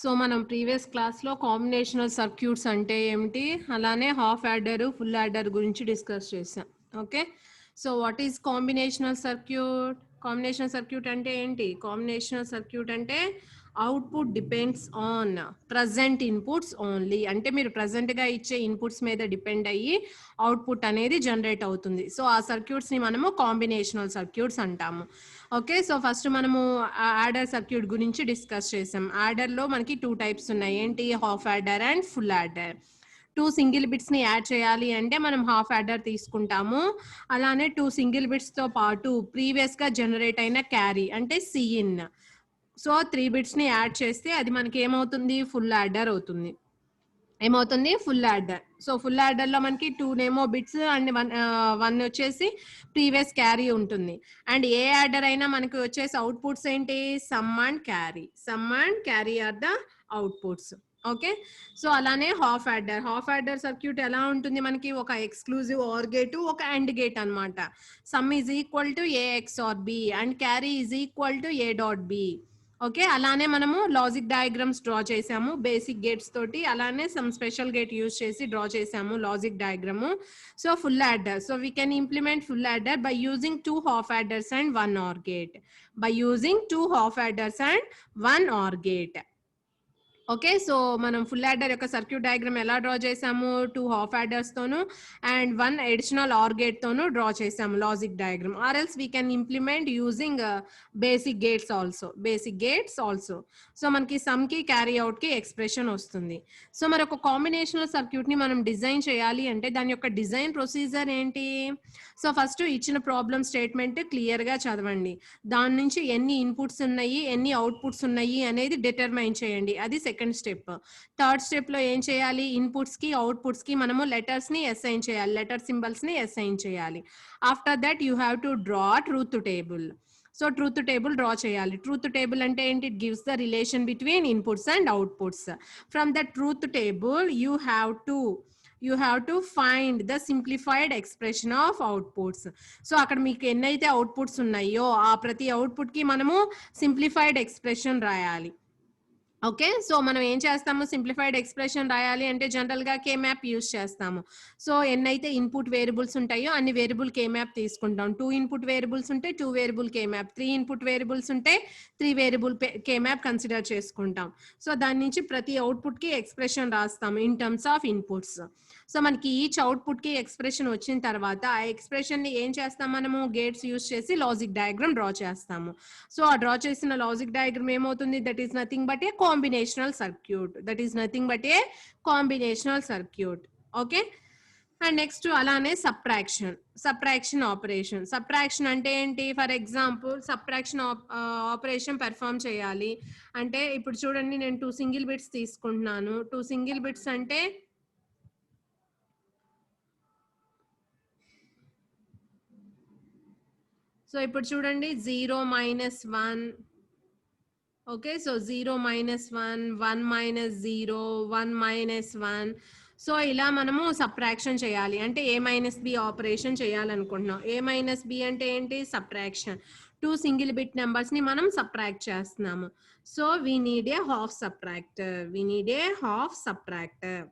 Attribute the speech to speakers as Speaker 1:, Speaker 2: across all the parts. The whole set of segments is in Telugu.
Speaker 1: సో మనం ప్రీవియస్ క్లాస్లో కాంబినేషనల్ సర్క్యూట్స్ అంటే ఏమిటి, అలానే హాఫ్ యాడర్ ఫుల్ యాడర్ గురించి డిస్కస్ చేసాం. Okay, so what is combinational circuit? Combinational circuit అంటే ఏంటి? కాంబినేషనల్ సర్క్యూట్ అంటే output depends on present inputs only. అంటే మీరు ప్రజెంట్గా ఇచ్చే ఇన్పుట్స్ మీద డిపెండ్ అయ్యి అవుట్పుట్ అనేది జనరేట్ అవుతుంది. సో ఆ సర్క్యూట్స్ని మనము కాంబినేషనల్ సర్క్యూట్స్ అంటాము. ఓకే, సో ఫస్ట్ మనము యాడర్ సర్క్యూట్ గురించి డిస్కస్ చేసాం. యాడర్లో మనకి 2 టైప్స్ ఉన్నాయి. ఏంటి? Half adder and full adder. 2 single బిట్స్ని యాడ్ చేయాలి అంటే మనం హాఫ్ యాడర్ తీసుకుంటాము. అలానే 2 సింగిల్ బిట్స్తో పాటు ప్రీవియస్గా జనరేట్ అయిన క్యారీ అంటే సిఇన్, సో 3 బిట్స్ని యాడ్ చేస్తే అది మనకి ఏమవుతుంది? ఫుల్ యాడర్ అవుతుంది. ఏమవుతుంది? Full adder. సో ఫుల్ యాడర్లో మనకి 2 నేమో బిట్స్ అండ్ వన్ వచ్చేసి ప్రీవియస్ క్యారీ ఉంటుంది. అండ్ ఏ యాడర్ అయినా మనకి వచ్చేసి అవుట్పుట్స్ ఏంటి? Sum and carry. Sum and carry are the outputs. Okay, so అలానే half adder. Half adder circuit ఎలా ఉంటుంది? మనకి ఒక ఎక్స్క్లూజివ్ ఆర్ గేట్, ఒక అండ్ గేట్ అనమాట. Sum is equal to A X are B and carry is equal to A dot B. Okay, అలానే మనము లాజిక్ డయాగ్రామ్స్ డ్రా చేసాము బేసిక్ గేట్స్ తోటి, అలానే సమ్ స్పెషల్ గేట్ యూజ్ చేసి డ్రా చేసాము logic diagram. So full adder, so we can implement full adder by using 2 half adders and 1 OR gate. By using 2 half adders and 1 OR gate. Okay, so మనం ఫుల్ యాడర్ యొక్క సర్క్యూట్ డయాగ్రామ్ ఎలా డ్రా చేసాము? 2 హాఫ్ యాడర్స్ తోను అండ్ 1 అడిషనల్ ఆర్ గేట్ తోను డ్రా చేసాము logic diagram. Or else we can implement using basic gates also. So మనకి సమ్ కి క్యారీ అవుట్ కి ఎక్స్ప్రెషన్ వస్తుంది. సో మరి ఒక కాంబినేషనల్ సర్క్యూట్ ని మనం డిజైన్ చేయాలి అంటే దాని యొక్క డిజైన్ ప్రొసీజర్ ఏంటి? సో ఫస్ట్ ఇచ్చిన ప్రాబ్లమ్ స్టేట్మెంట్ క్లియర్ గా చదవండి. దాని నుంచి ఎన్ని ఇన్పుట్స్ ఉన్నాయి, ఎన్ని అవుట్పుట్స్ ఉన్నాయి అనేది డిటర్మైన్ చేయండి. అది సెకండ్ స్టెప్. థర్డ్ స్టెప్ లో ఏం చేయాలి? ఇన్పుట్స్ కి అవుట్పుట్స్ కి మనము లెటర్స్ ని అసైన్ చేయాలి, లెటర్ సింబల్స్ ని అసైన్ చేయాలి. After that you have to draw truth table. So truth table draw చేయాలి. ట్రూత్ టేబుల్ అంటే ఏంటి? It gives the relation between inputs and outputs. From the truth table you have to find the simplified expression of outputs. So అక్కడ మీకు ఎన్నైతే అవుట్పుట్స్ ఉన్నాయో ఆ ప్రతి అవుట్పుట్ కి మనము సింప్లిఫైడ్ ఎక్స్ప్రెషన్ రాయాలి. ఓకే, సో మనం ఏం చేస్తాము? సింప్లిఫైడ్ ఎక్స్ప్రెషన్ రాయాలి అంటే జనరల్ గా కే మ్యాప్ యూజ్ చేస్తాము. సో ఎన్నైతే ఇన్పుట్ వేరియబుల్స్ ఉంటాయో అన్ని వేరియబుల్ కే మ్యాప్ తీసుకుంటాం. 2 ఇన్పుట్ వేరియబుల్స్ ఉంటే 2 variable K map, 3 input variables ఉంటే 3 వేరియబుల్ కే మ్యాప్ కన్సిడర్ చేసుకుంటాం. సో దాని నుంచి ప్రతి అవుట్పుట్ కి ఎక్స్ప్రెషన్ రాస్తాము in terms of inputs. So మనకి ఈచ్ అవుట్పుట్ కి ఎక్స్ప్రెషన్ వచ్చిన తర్వాత ఆ ఎక్స్ప్రెషన్ ని ఏం చేస్తాం? మనము గేట్స్ యూజ్ చేసి లాజిక్ డయాగ్రామ్ డ్రా చేస్తాము. సో ఆ డ్రా చేసిన లాజిక్ డయాగ్రామ్ ఏమవుతుంది? That is nothing but A combinational circuit. Okay, and next అలానే సబ్ట్రాక్షన్ ఆపరేషన్ అంటే ఏంటి? For example subtraction operation perform చేయాలి అంటే ఇప్పుడు చూడండి, నేను 2 సింగిల్ బిట్స్ తీసుకుంటున్నాను. 2 సింగిల్ బిట్స్ అంటే సో ఇప్పుడు చూడండి 0 - 1. Okay, so 0 - 1, 1 - 0, 1 - 1. సో ఇలా మనము సబ్ట్రాక్షన్ చేయాలి అంటే ఏ మైనస్ బి ఆపరేషన్ చేయాలనుకుంటున్నాం. ఏ మైనస్ బి అంటే ఏంటి? సబ్ట్రాక్షన్. 2 సింగిల్ బిట్ నెంబర్స్ ని మనం సబ్ట్రాక్ట్ చేస్తున్నాము. So we need a half subtractor.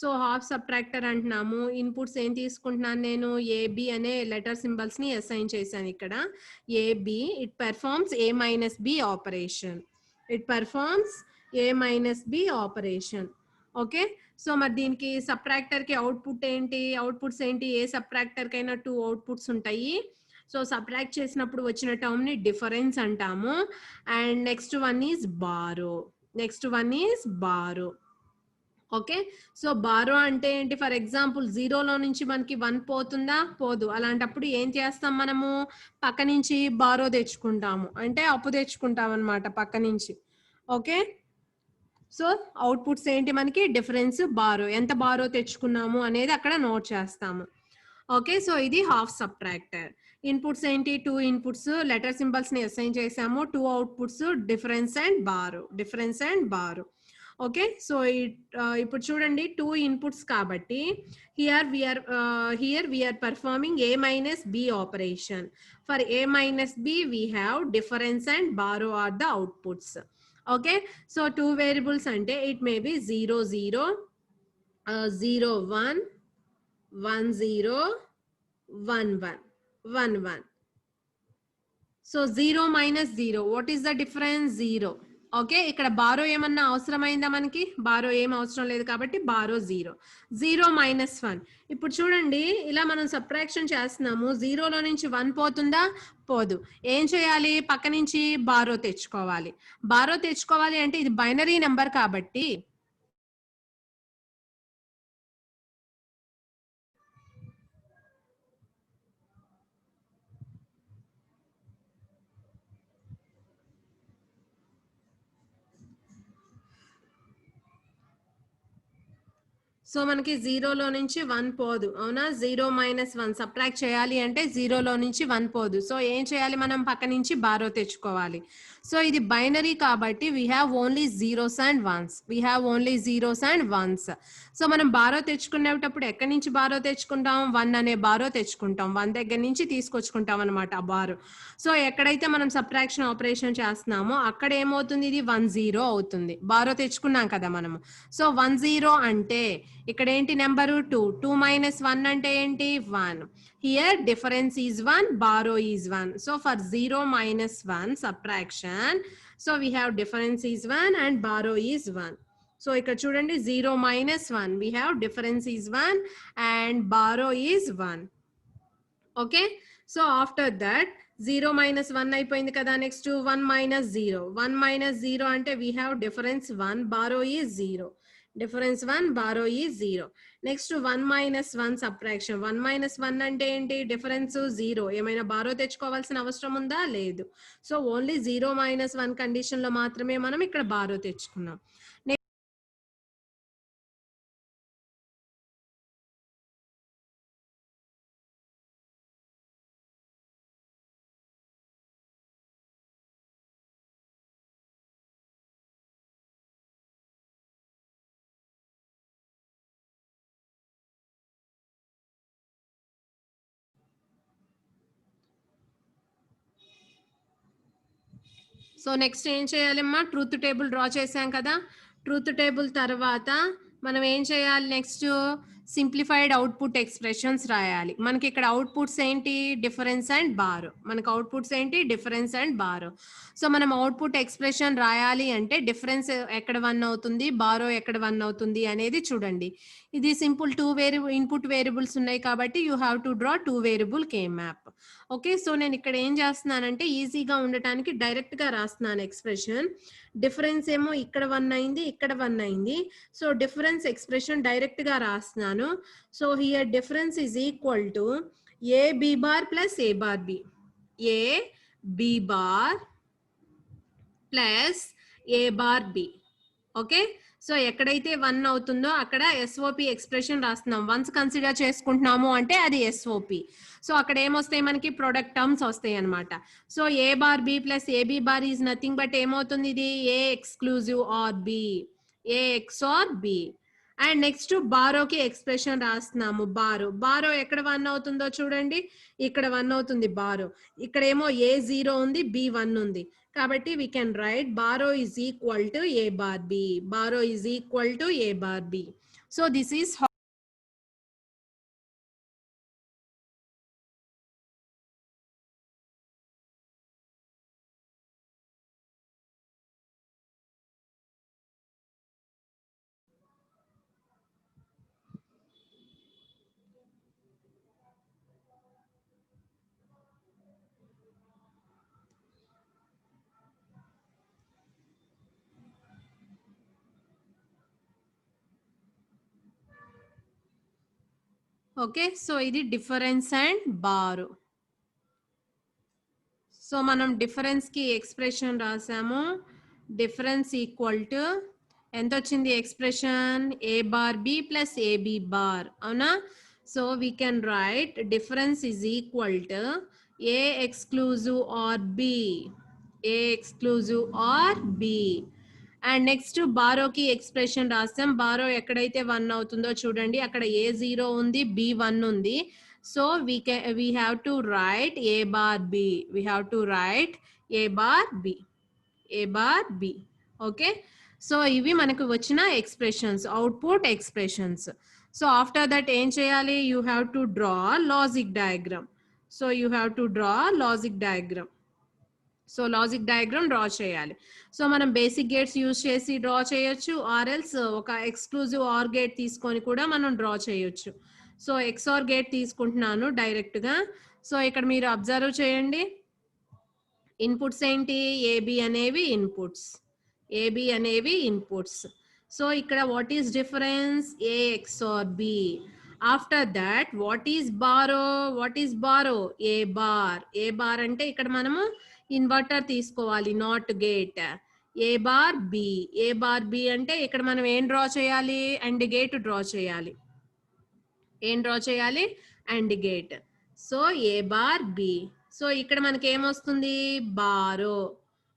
Speaker 1: So half subtractor అంటున్నాము. ఇన్పుట్స్ ఏం తీసుకుంటున్నాను నేను? ఏబి అనే లెటర్ సింబల్స్ ని అసైన్ చేశాను ఇక్కడ. A b it performs a minus b operation. Okay, so మరి దీనికి సబ్ట్రాక్టర్ కి అవుట్పుట్స్ ఏంటి? ఏ సబ్ట్రాక్టర్ కైనా 2 అవుట్పుట్స్ ఉంటాయి. సో సబ్ట్రాక్ట్ చేసినప్పుడు వచ్చిన టర్మ్ ని డిఫరెన్స్ అంటాము. And next one is borrow. Okay, so borrow అంటే ఏంటి? ఫర్ ఎగ్జాంపుల్ 0లో నుంచి మనకి 1 పోతుందా? పోదు. అలాంటప్పుడు ఏం చేస్తాం? మనము పక్క నుంచి బారో తెచ్చుకుంటాము, అంటే అప్పు తెచ్చుకుంటాం అనమాట పక్క నుంచి. ఓకే, సో అవుట్పుట్స్ ఏంటి? మనకి డిఫరెన్స్ బారో. ఎంత బారో తెచ్చుకున్నాము అనేది అక్కడ నోట్ చేస్తాము. ఓకే, సో ఇది హాఫ్ సబ్ట్రాక్టర్. ఇన్పుట్స్ ఏంటి? 2 ఇన్పుట్స్ లెటర్ సింబల్స్ ని అసైన్ చేసాము. 2 outputs difference and borrow. Okay, so ఇప్పుడు చూడండి 2 ఇన్పుట్స్ కాబట్టి here we are performing a minus b operation. For a minus b we have difference and borrow are the outputs. Okay, so 2 variables అంటే it may be 0 0 0 1 1 0 1 1 1 1. So 0 minus 0, what is the difference? 0. Okay, ఇక్కడ బారో ఏమన్నా అవసరమైందా? మనకి బారో ఏం అవసరం లేదు కాబట్టి బారో 0. 0 మైనస్ 1. ఇప్పుడు చూడండి, ఇలా మనం సబ్ట్రాక్షన్ చేస్తున్నాము. 0లో నుంచి 1 పోతుందా? పోదు. ఏం చేయాలి? పక్క నుంచి బారో తెచ్చుకోవాలి. బారో తెచ్చుకోవాలి అంటే ఇది బైనరీ నెంబర్ కాబట్టి సో మనకి 0లో నుంచి 1 పోదు, అవునా? 0 మైనస్ 1 సబ్ట్రాక్ట్ చేయాలి అంటే 0లో నుంచి 1 పోదు. సో ఏం చేయాలి? మనం పక్క నుంచి బారో తెచ్చుకోవాలి. సో ఇది బైనరీ కాబట్టి we have only zeros and once. We have only zeros and once. So మనం బారో తెచ్చుకునేటప్పుడు ఎక్కడి నుంచి బారో తెచ్చుకుంటాం? 1 అనే బారో తెచ్చుకుంటాం. 1 దగ్గర నుంచి తీసుకొచ్చుకుంటాం అనమాట ఆ బారో. సో ఎక్కడైతే మనం సబ్ట్రాక్షన్ ఆపరేషన్ చేస్తున్నామో అక్కడ ఏమవుతుంది? ఇది 1 0 అవుతుంది. బారో తెచ్చుకున్నాం కదా మనము. సో 1 0 అంటే ఇక్కడ ఏంటి నెంబరు? 2. 2 మైనస్ 1 అంటే ఏంటి? 1. Here difference is 1, borrow is 1. So for 0 minus 1 subtraction, so we have difference is 1 and borrow is 1. So ఇక్కడ చూడండి, 0 minus 1, we have difference is 1 and borrow is 1. Okay, so after that 0 minus 1 అయిపోయింది కదా. Next 1 minus 0. 1 minus 0 అంటే we have difference 1, borrow is 0. Difference 1, borrow is 0. Next 1 minus 1 subtraction. 1 minus 1 అంటే ఏంటి? Difference 0. ఏమైనా బారో తెచ్చుకోవాల్సిన అవసరం ఉందా? లేదు. సో ఓన్లీ 0 minus 1 కండిషన్ లో మాత్రమే మనం ఇక్కడ బారో తెచ్చుకున్నాం. సో నెక్స్ట్ ఏం చేయాలమ్మా? ట్రూత్ టేబుల్ డ్రా చేసాం కదా. ట్రూత్ టేబుల్ తర్వాత మనం ఏం చేయాలి? నెక్స్ట్ సింప్లిఫైడ్ అవుట్పుట్ ఎక్స్ప్రెషన్స్ రాయాలి. మనకి ఇక్కడ అవుట్పుట్స్ ఏంటి? Difference and borrow. మనకి అవుట్పుట్స్ ఏంటి? Difference and borrow. సో మనం అవుట్పుట్ ఎక్స్ప్రెషన్ రాయాలి అంటే డిఫరెన్స్ ఎక్కడ 1 అవుతుంది, బారో ఎక్కడ 1 అవుతుంది అనేది చూడండి. ఇది సింపుల్ 2 ఇన్పుట్ వేరియబుల్స్ ఉన్నాయి కాబట్టి you have to draw 2 variable K map. Okay, so నేను ఇక్కడ ఏం చేస్తున్నానంటే ఈజీగా ఉండటానికి డైరెక్ట్ గా రాస్తున్నాను ఎక్స్ప్రెషన్. డిఫరెన్స్ ఏమో ఇక్కడ 1 అయింది, ఇక్కడ 1 అయింది. సో డిఫరెన్స్ ఎక్స్ప్రెషన్ డైరెక్ట్ గా రాస్తున్నాను. So here difference is equal to a b bar plus a bar b. A b bar plus a bar b. Okay, so ఎక్కడైతే 1 అవుతుందో అక్కడ ఎస్ఓపి ఎక్స్ప్రెషన్ రాస్తున్నాం. వన్స్ కన్సిడర్ చేసుకుంటున్నాము అంటే అది ఎస్ఓపి. సో అక్కడ ఏమొస్తాయి? మనకి ప్రొడక్ట్ టర్మ్స్ వస్తాయి అనమాట. So A bar B plus A B bar is nothing but ఏమవుతుంది? ఇది A exclusive or B, A X are B. And next బారోకి ఎక్స్ప్రెషన్ రాస్తున్నాము. బారో ఎక్కడ 1 అవుతుందో చూడండి, ఇక్కడ 1 అవుతుంది బారో. ఇక్కడేమో ఏ 0 ఉంది, బి 1 ఉంది. కాబట్టి we can write borrow is equal to a bar b. Borrow is equal to a bar b. So this is how. Okay, so ఇది డిఫరెన్స్ అండ్ బారో. సో మనం డిఫరెన్స్ కి ఎక్స్ప్రెషన్ రాసాము. డిఫరెన్స్ ఈక్వల్ టు ఎంత వచ్చింది expression? A bar B plus A B bar, అవునా? So we can write difference is equal to A exclusive or B, A exclusive or B. And next బారోకి ఎక్స్ప్రెషన్ రాస్తాం. బారో ఎక్కడైతే 1 అవుతుందో చూడండి, అక్కడ ఏ 0 ఉంది, బి 1 ఉంది. So we have to write a bar b. We have to write a bar b. A bar b. Okay, so ఇవి మనకు వచ్చిన expressions, output expressions. So after that ఏం చేయాలి, you have to draw logic diagram. So you have to draw logic diagram. So logic diagram draw చేయాలి. సో మనం బేసిక్ గేట్స్ యూజ్ చేసి డ్రా చేయొచ్చు, ఆర్ఎల్స్ ఒక ఎక్స్క్లూజివ్ ఆర్ గేట్ తీసుకొని కూడా మనం డ్రా చేయొచ్చు. సో ఎక్స్ఆర్ గేట్ తీసుకుంటున్నాను డైరెక్ట్గా. సో ఇక్కడ మీరు అబ్జర్వ్ చేయండి, ఇన్పుట్స్ ఏంటి, ఏబి అనేవి ఇన్పుట్స్, ఏబి అనేవి ఇన్పుట్స్. సో ఇక్కడ what is difference, a XOR b. After that what is borrow, what is borrow, a bar. A bar అంటే ఇక్కడ మనము ఇన్వర్టర్ తీసుకోవాలి, not gate. A bar b, a bar b అంటే ఇక్కడ మనం ఏం డ్రా చేయాలి, అండ్ గేట్ డ్రా చేయాలి. ఏం డ్రా చేయాలి, and gate. So A bar B. So ఇక్కడ మనకి ఏమొస్తుంది, బారో.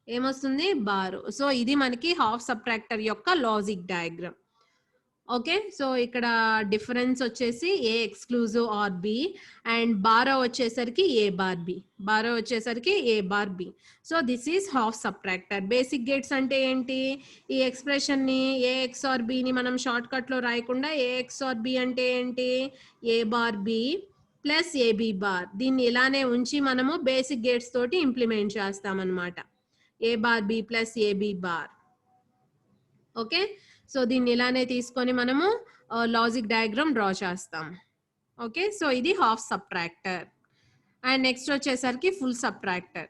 Speaker 1: ఏమొస్తుంది, బారో. సో ఇది మనకి హాఫ్ సబ్ట్రాక్టర్ యొక్క లాజిక్ డయాగ్రామ్. ఓకే, సో ఇక్కడ డిఫరెన్స్ వచ్చేసి A exclusive or B, and borrow వచ్చేసరికి ఏ బార్ బి, బారో వచ్చేసరికి A bar B. So this is half subtractor. Basic gates అంటే ఏంటి, ఈ ఎక్స్ప్రెషన్ ని ఏ ఎక్స్ ఆర్ బిని మనం షార్ట్ కట్ లో రాయకుండా ఏ ఎక్స్ ఆర్ బి అంటే ఏంటి, A bar B plus A B bar. దీన్ని ఇలానే ఉంచి మనము బేసిక్ గేట్స్ తోటి ఇంప్లిమెంట్ చేస్తాం అన్నమాట, A bar B plus A B bar. Okay, so దీన్ని ఇలానే తీసుకొని మనము లాజిక్ డయాగ్రామ్ డ్రా చేస్తాం. ఓకే, సో ఇది హాఫ్ సబ్ట్రాక్టర్. అండ్ నెక్స్ట్ వచ్చేసరికి full subtractor.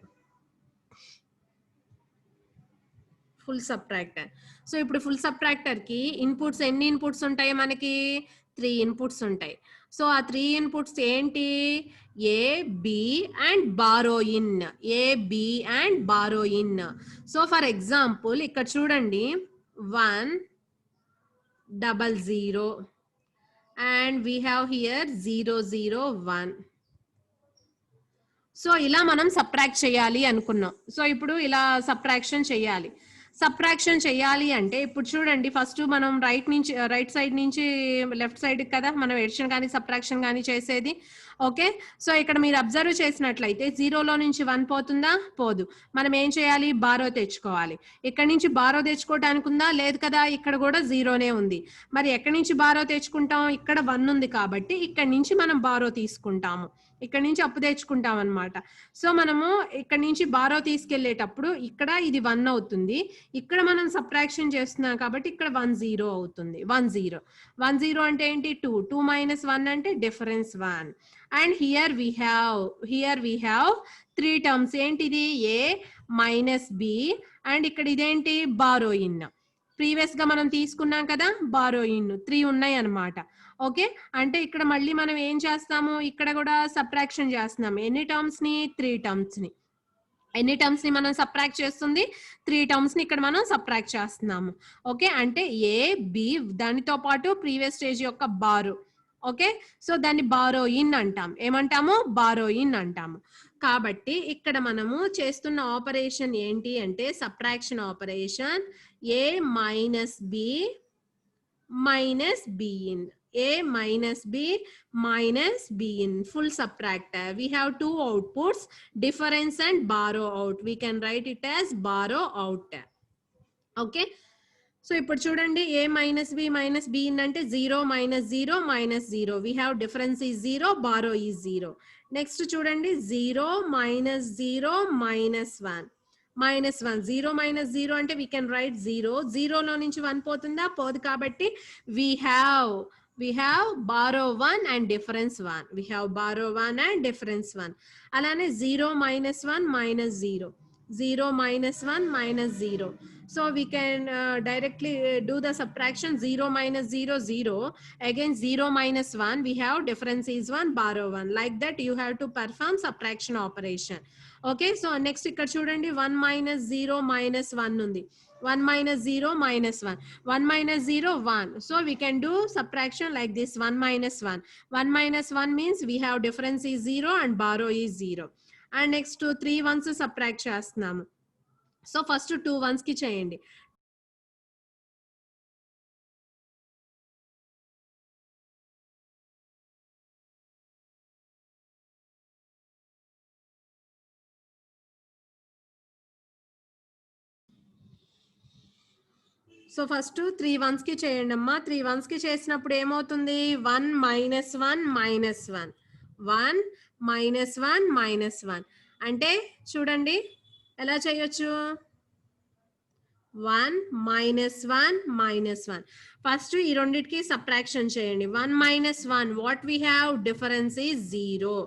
Speaker 1: Full subtractor. So ఇప్పుడు ఫుల్ సబ్ట్రాక్టర్ కి ఇన్పుట్స్ ఎన్ని ఇన్పుట్స్ ఉంటాయి మనకి, 3 ఇన్పుట్స్ ఉంటాయి. సో ఆ 3 ఇన్పుట్స్ ఏంటి, a b and borrow in, a b and borrow in. So for example ఇక్కడ చూడండి, 100 and we have here 001. So ఇలా మనం సబ్ట్రాక్ట్ చేయాలి అనుకున్నాం. సో ఇప్పుడు ఇలా సబ్ట్రాక్షన్ చేయాలి. సబ్ట్రాక్షన్ చేయాలి అంటే ఇప్పుడు చూడండి, ఫస్ట్ మనం రైట్ సైడ్ నుంచి లెఫ్ట్ సైడ్ కదా మనం ఎడిషన్ కానీ సబ్ట్రాక్షన్ కానీ చేసేది. ఓకే, సో ఇక్కడ మీరు అబ్జర్వ్ చేసినట్లయితే 0లో నుంచి 1 పోతుందా, పోదు. మనం ఏం చేయాలి, బారో తెచ్చుకోవాలి. ఇక్కడ నుంచి బారో తెచ్చుకోవడానికి ఉందా, లేదు కదా, ఇక్కడ కూడా 0నే ఉంది. మరి ఎక్కడి నుంచి బారో తెచ్చుకుంటాం, ఇక్కడ 1 ఉంది కాబట్టి ఇక్కడ నుంచి మనం బారో తీసుకుంటాము, ఇక్కడ నుంచి అప్పు తెచ్చుకుంటాం అనమాట. సో మనము ఇక్కడ నుంచి బారో తీసుకెళ్లేటప్పుడు ఇక్కడ ఇది 1 అవుతుంది, ఇక్కడ మనం సబ్ట్రాక్షన్ చేస్తున్నాం కాబట్టి ఇక్కడ 10 అవుతుంది. 10 అంటే ఏంటి, 2 - 1 అంటే difference 1. And here we have 3 terms. ఏంటిది, ఏ మైనస్ బి, అండ్ ఇక్కడ ఇదేంటి, బారో ఇన్. ప్రీవియస్ గా మనం తీసుకున్నాం కదా, బారో ఇన్ 3 ఉన్నాయి అన్నమాట. ఓకే, అంటే ఇక్కడ మళ్ళీ మనం ఏం చేస్తాము, ఇక్కడ కూడా సబ్ట్రాక్షన్ చేస్తున్నాం. ఎన్ని టర్మ్స్ ని, 3 టర్మ్స్ ని. ఎన్ని టర్మ్స్ ని మనం సబ్ట్రాక్ట్ చేస్తుంది, 3 టర్మ్స్ ని ఇక్కడ మనం సబ్ట్రాక్ట్ చేస్తున్నాము. ఓకే, అంటే ఏ బి దానితో పాటు ప్రీవియస్ స్టేజ్ యొక్క బారో. ఓకే, సో దాన్ని బారో ఇన్ అంటాం. ఏమంటాము, బారో ఇన్ అంటాము. కాబట్టి ఇక్కడ మనము చేస్తున్న ఆపరేషన్ ఏంటి అంటే subtraction operation, a minus b minus b in, a minus b minus b in, full subtractor. We have 2 outputs, difference and borrow out. We can write it as borrow out. Okay, so ఇప్పుడు చూడండి, a minus b in అంటే 0 - 0 - 0. We have difference is 0, borrow is 0. Next చూడండి, 0 - 0 - 1. -1, 0 - 0 అంటే we can write 0. 0లో నుంచి 1 పోతుందా, పోదు. కాబట్టి we have borrow 1 and difference 1. We have borrow 1 and difference 1. అలానే 0 - 1 - 0. 0 - 1 - 0. So we can directly do the subtraction. 0 - 0 0. Again 0 - 1, we have difference is 1, borrow 1. Like that you have to perform subtraction operation. Okay, so next ఇక్కడ చూడండి, 1 - 0 - 1 ఉంది. 1 - 0 - 1. 1 - 0 1. So we can do subtraction like this, 1 - 1. 1 - 1 means we have difference is 0 and borrow is 0. And next 3 ones subtract చేస్తున్నాము. సో ఫస్ట్ 2 ones కి చేయండి. సో ఫస్ట్ 3 1s కి చేయండి అమ్మా. 3 1s కి చేసినప్పుడు ఏమవుతుంది? 1 మైనస్ 1 మైనస్ 1 1 మైనస్ 1 మైనస్ 1 అంటే చూడండి ఎలా చేయొచ్చు? 1 మైనస్ 1 మైనస్ 1. ఫస్ట్ ఈ రెండిటికి సబ్ట్రాక్షన్ చేయండి. 1 minus 1 what we have? Difference is 0.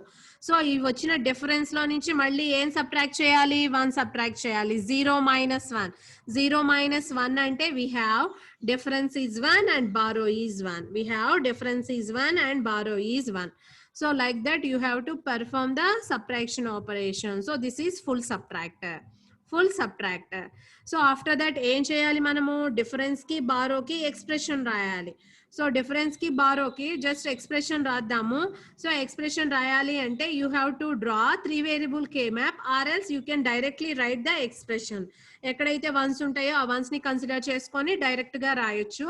Speaker 1: So ఈ వచ్చిన డిఫరెన్స్ లో నుంచి మళ్ళీ ఏం సబ్ట్రాక్ట్ చేయాలి? 1 సబ్ట్రాక్ట్ చేయాలి. 0 మైనస్ 1 0 మైనస్ 1 అంటే we have difference is 1 and borrow is 1. We have difference is 1 and borrow is 1. So like that you have to perform the subtraction operation. So this is full subtractor. Full subtractor. So after that ఏం చేయాలి మనము? డిఫరెన్స్ కి బారోకి ఎక్స్ప్రెషన్ రాయాలి. సో డిఫరెన్స్ కి బారోకి జస్ట్ ఎక్స్ప్రెషన్ రాద్దాము. సో ఎక్స్ప్రెషన్ రాయాలి అంటే you have to draw 3 variable K map or else you can directly write the expression. ఎక్కడైతే వన్స్ ఉంటాయో ఆ వన్స్ ని కన్సిడర్ చేసుకొని డైరెక్ట్ గా రాయొచ్చు.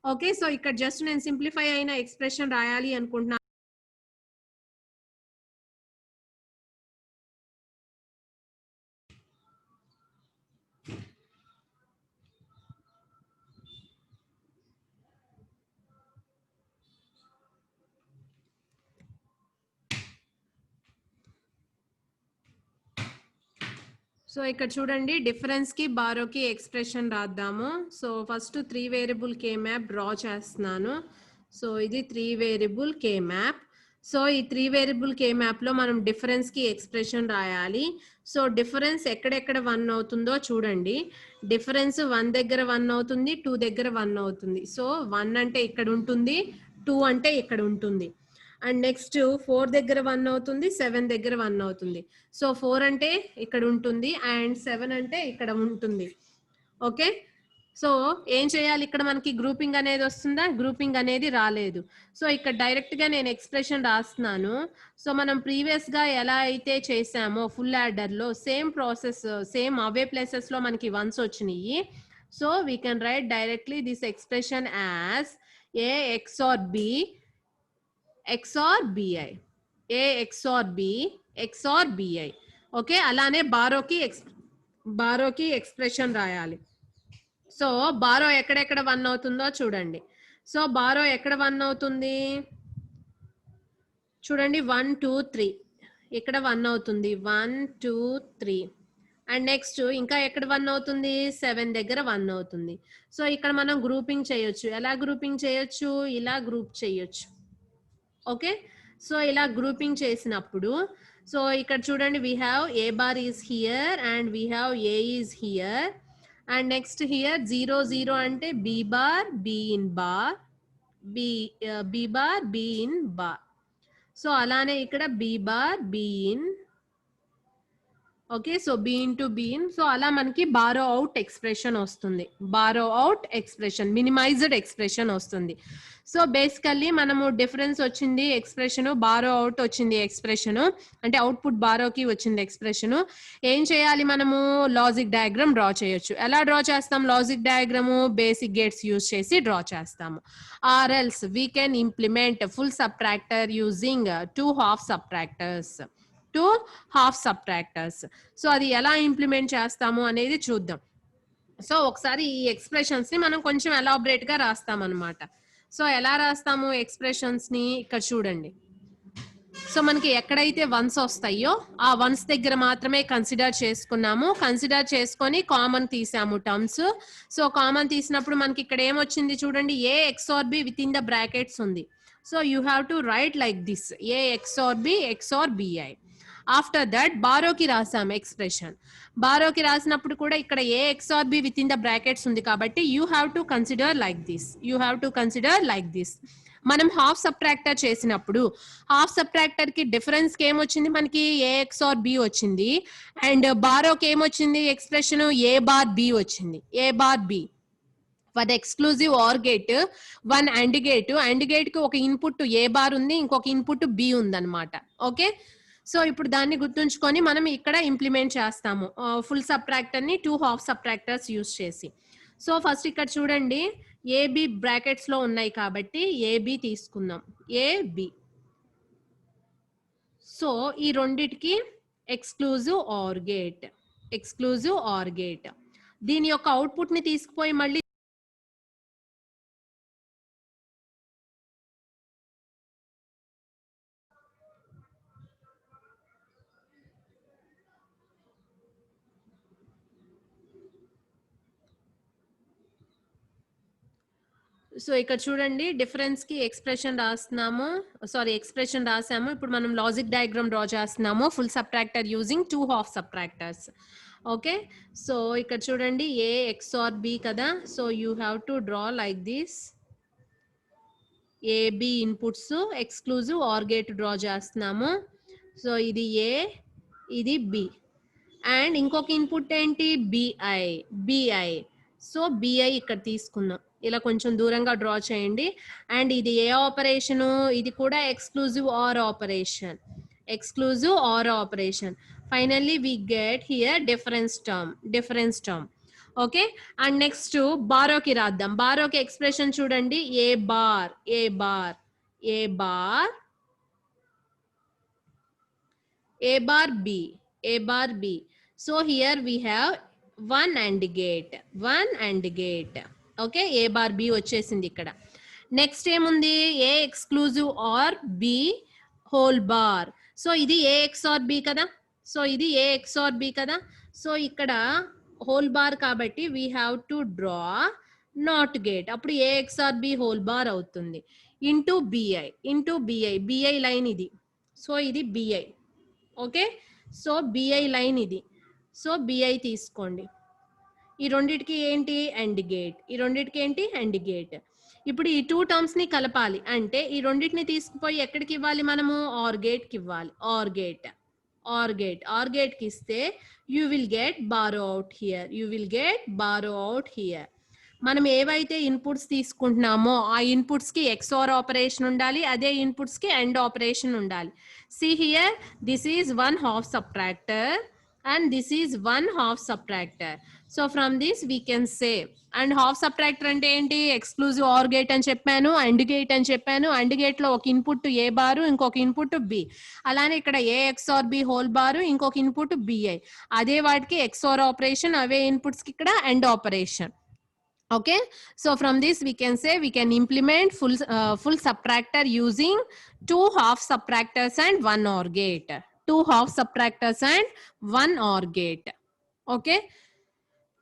Speaker 1: ఓకే, సో ఇక్కడ జస్ట్ నేను సింప్లిఫై అయిన ఎక్స్ప్రెషన్ రాయాలి అనుకుంటున్నాను. సో ఇక్కడ చూడండి డిఫరెన్స్ కి బారోకి ఎక్స్ప్రెషన్ రాద్దాము. So first 3 variable K map draw చేస్తున్నాను. సో ఇది 3 వేరియబుల్ కే మ్యాప్. సో ఈ 3 వేరియబుల్ కే మ్యాప్ లో మనం డిఫరెన్స్ కి ఎక్స్ప్రెషన్ రాయాలి. సో డిఫరెన్స్ ఎక్కడెక్కడ 1 అవుతుందో చూడండి. డిఫరెన్స్ 1 దగ్గర 1 అవుతుంది, 2 దగ్గర 1 అవుతుంది. సో 1 అంటే ఇక్కడ ఉంటుంది, 2 అంటే ఇక్కడ ఉంటుంది. అండ్ నెక్స్ట్ 4 దగ్గర 1 అవుతుంది, 7 దగ్గర 1 అవుతుంది. సో 4 అంటే ఇక్కడ ఉంటుంది అండ్ 7 అంటే ఇక్కడ ఉంటుంది. ఓకే, సో ఏం చేయాలి? ఇక్కడ మనకి గ్రూపింగ్ అనేది వస్తుందా? గ్రూపింగ్ అనేది రాలేదు. సో ఇక్కడ డైరెక్ట్ గా నేను ఎక్స్ప్రెషన్ రాస్తున్నాను. సో మనం ప్రీవియస్ గా ఎలా అయితే చేసామో ఫుల్ యాడర్ లో సేమ్ ప్రాసెస్, సేమ్ అవే ప్లేసెస్ లో మనకి వన్స్ వచ్చినాయి. So we can right directly this expression as a XOR B XOR BI, A XOR B XOR BI. Okay, అలానే బారోకి ఎక్స్ప్రెషన్ రాయాలి. సో బారో ఎక్కడెక్కడ 1 అవుతుందో చూడండి. సో బారో ఎక్కడ 1 అవుతుంది చూడండి, 1 2 3 ఇక్కడ 1 అవుతుంది, 1 2 3. అండ్ నెక్స్ట్ ఇంకా ఎక్కడ 1 అవుతుంది? 7 దగ్గర 1 అవుతుంది. సో ఇక్కడ మనం గ్రూపింగ్ చేయొచ్చు. ఎలా గ్రూపింగ్ చేయొచ్చు? ఇలా గ్రూప్ చేయొచ్చు. ఓకే, సో ఇలా గ్రూపింగ్ చేసినప్పుడు సో ఇక్కడ చూడండి we have a bar is here and we have a is here and next here 0 0 అంటే B bar B in bar B bar B in bar. So అలానే ఇక్కడ B bar B in. Okay, so B into B in. So అలా మనకి బారో అవుట్ ఎక్స్ప్రెషన్ వస్తుంది. Borrow out expression, minimized expression వస్తుంది. సో బేసికల్లీ మనము డిఫరెన్స్ వచ్చింది ఎక్స్ప్రెషన్, బారో అవుట్ వచ్చింది ఎక్స్ప్రెషన్, అంటే అవుట్పుట్ బారోకి వచ్చింది ఎక్స్ప్రెషన్. ఏం చేయాలి? మనము లాజిక్ డయాగ్రామ్ డ్రా చేయొచ్చు. ఎలా డ్రా చేస్తాం logic diagram? Basic gates use చేసి డ్రా చేస్తాము. Or else we can implement full subtractor using 2 half సబ్ట్రాక్టర్స్. 2 half సబ్ట్రాక్టర్స్. So అది ఎలా ఇంప్లిమెంట్ చేస్తాము అనేది చూద్దాం. సో ఒకసారి ఈ ఎక్స్ప్రెషన్స్ ని మనం కొంచెం ఎలాబరేట్ గా రాస్తాం అనమాట. సో ఎలా రాస్తాము ఎక్స్ప్రెషన్స్ ని? ఇక్కడ చూడండి. సో మనకి ఎక్కడైతే వన్స్ వస్తాయో ఆ వన్స్ దగ్గర మాత్రమే కన్సిడర్ చేసుకున్నాము. కన్సిడర్ చేసుకొని కామన్ తీసాము టర్మ్స్. సో కామన్ తీసినప్పుడు మనకి ఇక్కడ ఏమొచ్చింది చూడండి, A XOR B with in the brackets ఉంది. So you have to write like this, A XOR B XOR BI. After that బారోకి రాసాం ఎక్స్ప్రెషన్. బారోకి రాసినప్పుడు కూడా ఇక్కడ A XOR B with in the brackets ఉంది కాబట్టి you have to consider like this, you have to consider like this. మనం హాఫ్ సబ్ట్రాక్టర్ చేసినప్పుడు హాఫ్ సబ్ట్రాక్టర్ కి డిఫరెన్స్ కి ఏమొచ్చింది? మనకి ఏ XOR B వచ్చింది అండ్ బారోకి ఏమొచ్చింది ఎక్స్ప్రెషన్? ఏ బార్ బి వచ్చింది, A bar B. For the exclusive or gate 1 and gate, and gate కి ఒక ఇన్పుట్ ఏ బార్ ఉంది, ఇంకొక ఇన్పుట్ బి ఉందన్నమాట. ఓకే, సో ఇప్పుడు దాన్ని గుర్తుంచుకొని మనం ఇక్కడ ఇంప్లిమెంట్ చేస్తాము ఫుల్ సబ్ట్రాక్టర్ ని 2 హాఫ్ సబ్ట్రాక్టర్స్ యూజ్ చేసి. సో ఫస్ట్ ఇక్కడ చూడండి ఏబి బ్రాకెట్స్ లో ఉన్నాయి కాబట్టి ఏబి తీసుకుందాం, ఏబి. సో ఈ రెండిటికి exclusive or gate, exclusive or gate. దీని యొక్క అవుట్పుట్ ని తీసుకుపోయి మళ్ళీ సో ఇక్కడ చూడండి డిఫరెన్స్ కి ఎక్స్ప్రెషన్ రాస్తున్నాము, సారీ ఎక్స్ప్రెషన్ రాసాము. ఇప్పుడు మనం లాజిక్ డయాగ్రామ్ డ్రా చేస్తున్నాము full subtractor using 2 half subtractors. Okay, so ఇక్కడ చూడండి ఏ ఎక్స్ ఆర్ బి కదా, so you have to draw like this. A B inputs exclusive or gate draw చేస్తున్నాము. సో ఇది ఏ, ఇది బి, అండ్ ఇంకొక ఇన్పుట్ ఏంటి బిఐ. బిఐ, సో బిఐ ఇక్కడ తీసుకుందాం, ఇలా కొంచెం దూరంగా డ్రా చేయండి. అండ్ ఇది ఏ ఆపరేషను, ఇది కూడా exclusive or operation, exclusive or operation. Finally we get here difference term. Okay, and next బారోకి రాద్దాం. బారోకి ఎక్స్ప్రెషన్ చూడండి, A bar A bar A bar a bar b, a bar b. So here we have one AND gate. Okay, a bar b వచ్చేసింది ఇక్కడ. నెక్స్ట్ ఏముంది, a exclusive are b whole bar. So ఇది a XOR b కదా, సో ఇది a XOR b కదా. సో ఇక్కడ హోల్ బార్ కాబట్టి we have to draw not gate. అప్పుడు a XOR b whole bar అవుతుంది. ఇంటూ bi, bi లైన్ ఇది, సో ఇది bi. Okay, so B I line ఇది, సో బిఐ తీసుకోండి. ఈ రెండిటికి ఏంటి అండ్ గేట్, ఈ రెండిటికి ఏంటి అండ్ గేట్. ఇప్పుడు ఈ 2 టర్మ్స్ ని కలపాలి అంటే ఈ రెండిటిని తీసుకుపోయి ఎక్కడికి ఇవ్వాలి మనము, ఆర్ గేట్ కి ఇవ్వాలి. ఆర్ గేట్ కి ఇస్తే you will get borrow out here. మనం ఏవైతే ఇన్పుట్స్ తీసుకుంటున్నామో ఆ ఇన్పుట్స్ కి XOR ఆపరేషన్ ఉండాలి, అదే ఇన్పుట్స్ కి AND ఆపరేషన్ ఉండాలి. See here, this is one half subtractor and this is one half subtractor. So from this we can say, and half subtractor అంటే ఏంటి, ఎక్స్క్లూజివ్ ఆర్ గేట్ అని చెప్పాను, AND గేట్ అని చెప్పాను. AND గేట్ లో ఒక ఇన్పుట్ ఏ బారు, ఇంకొక ఇన్పుట్ బి. అలానే ఇక్కడ A XOR B whole bar, ఇంకొక ఇన్పుట్ బిఐ. అదే వాటికి XOR ఆపరేషన్, అవే ఇన్పుట్స్ కి ఇక్కడ AND operation. Okay, so from this we can say we can implement full subtractor using 2 half subtractors and 1 OR gate. 2 half subtractors and 1 OR gate. Okay,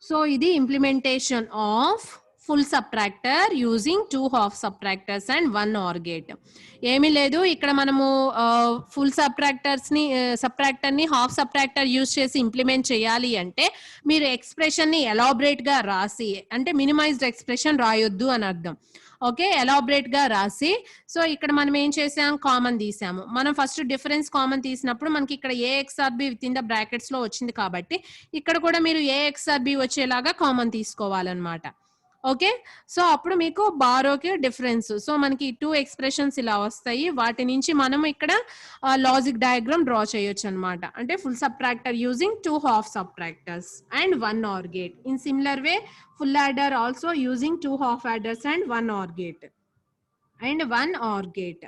Speaker 1: so ఇది implementation of full subtractor using 2 half subtractors and 1 OR gate. ఏమీ లేదు, ఇక్కడ మనము ఫుల్ సబ్ట్రాక్టర్ ని హాఫ్ సబ్ట్రాక్టర్ యూజ్ చేసి ఇంప్లిమెంట్ చేయాలి అంటే మీరు ఎక్స్ప్రెషన్ ని ఎలాబరేట్ గా రాసి, అంటే మినిమైజ్డ్ ఎక్స్ప్రెషన్ రాయొద్దు అని అర్థం. ఓకే, ఎలాబరేట్ గా రాసి, సో ఇక్కడ మనం ఏం చేసాం, కామన్ తీసాము. మనం ఫస్ట్ డిఫరెన్స్ కామన్ తీసినప్పుడు మనకి ఇక్కడ A XOR b with in the brackets లో వచ్చింది కాబట్టి ఇక్కడ కూడా మీరు ఏ XOR b వచ్చేలాగా కామన్ తీసుకోవాలన్నమాట. ఓకే, సో అప్పుడు మీకు బారోకి డిఫరెన్స్, సో మనకి 2 ఎక్స్ప్రెషన్స్ ఇలా వస్తాయి. వాటి నుంచి మనం ఇక్కడ లాజిక్ డయాగ్రామ్ డ్రా చేయొచ్చు అనమాట. అంటే full subtractor using 2 half సబ్ట్రాక్టర్స్ and 1 OR gate. In similar way full adder also using 2 half adders and 1 OR gate.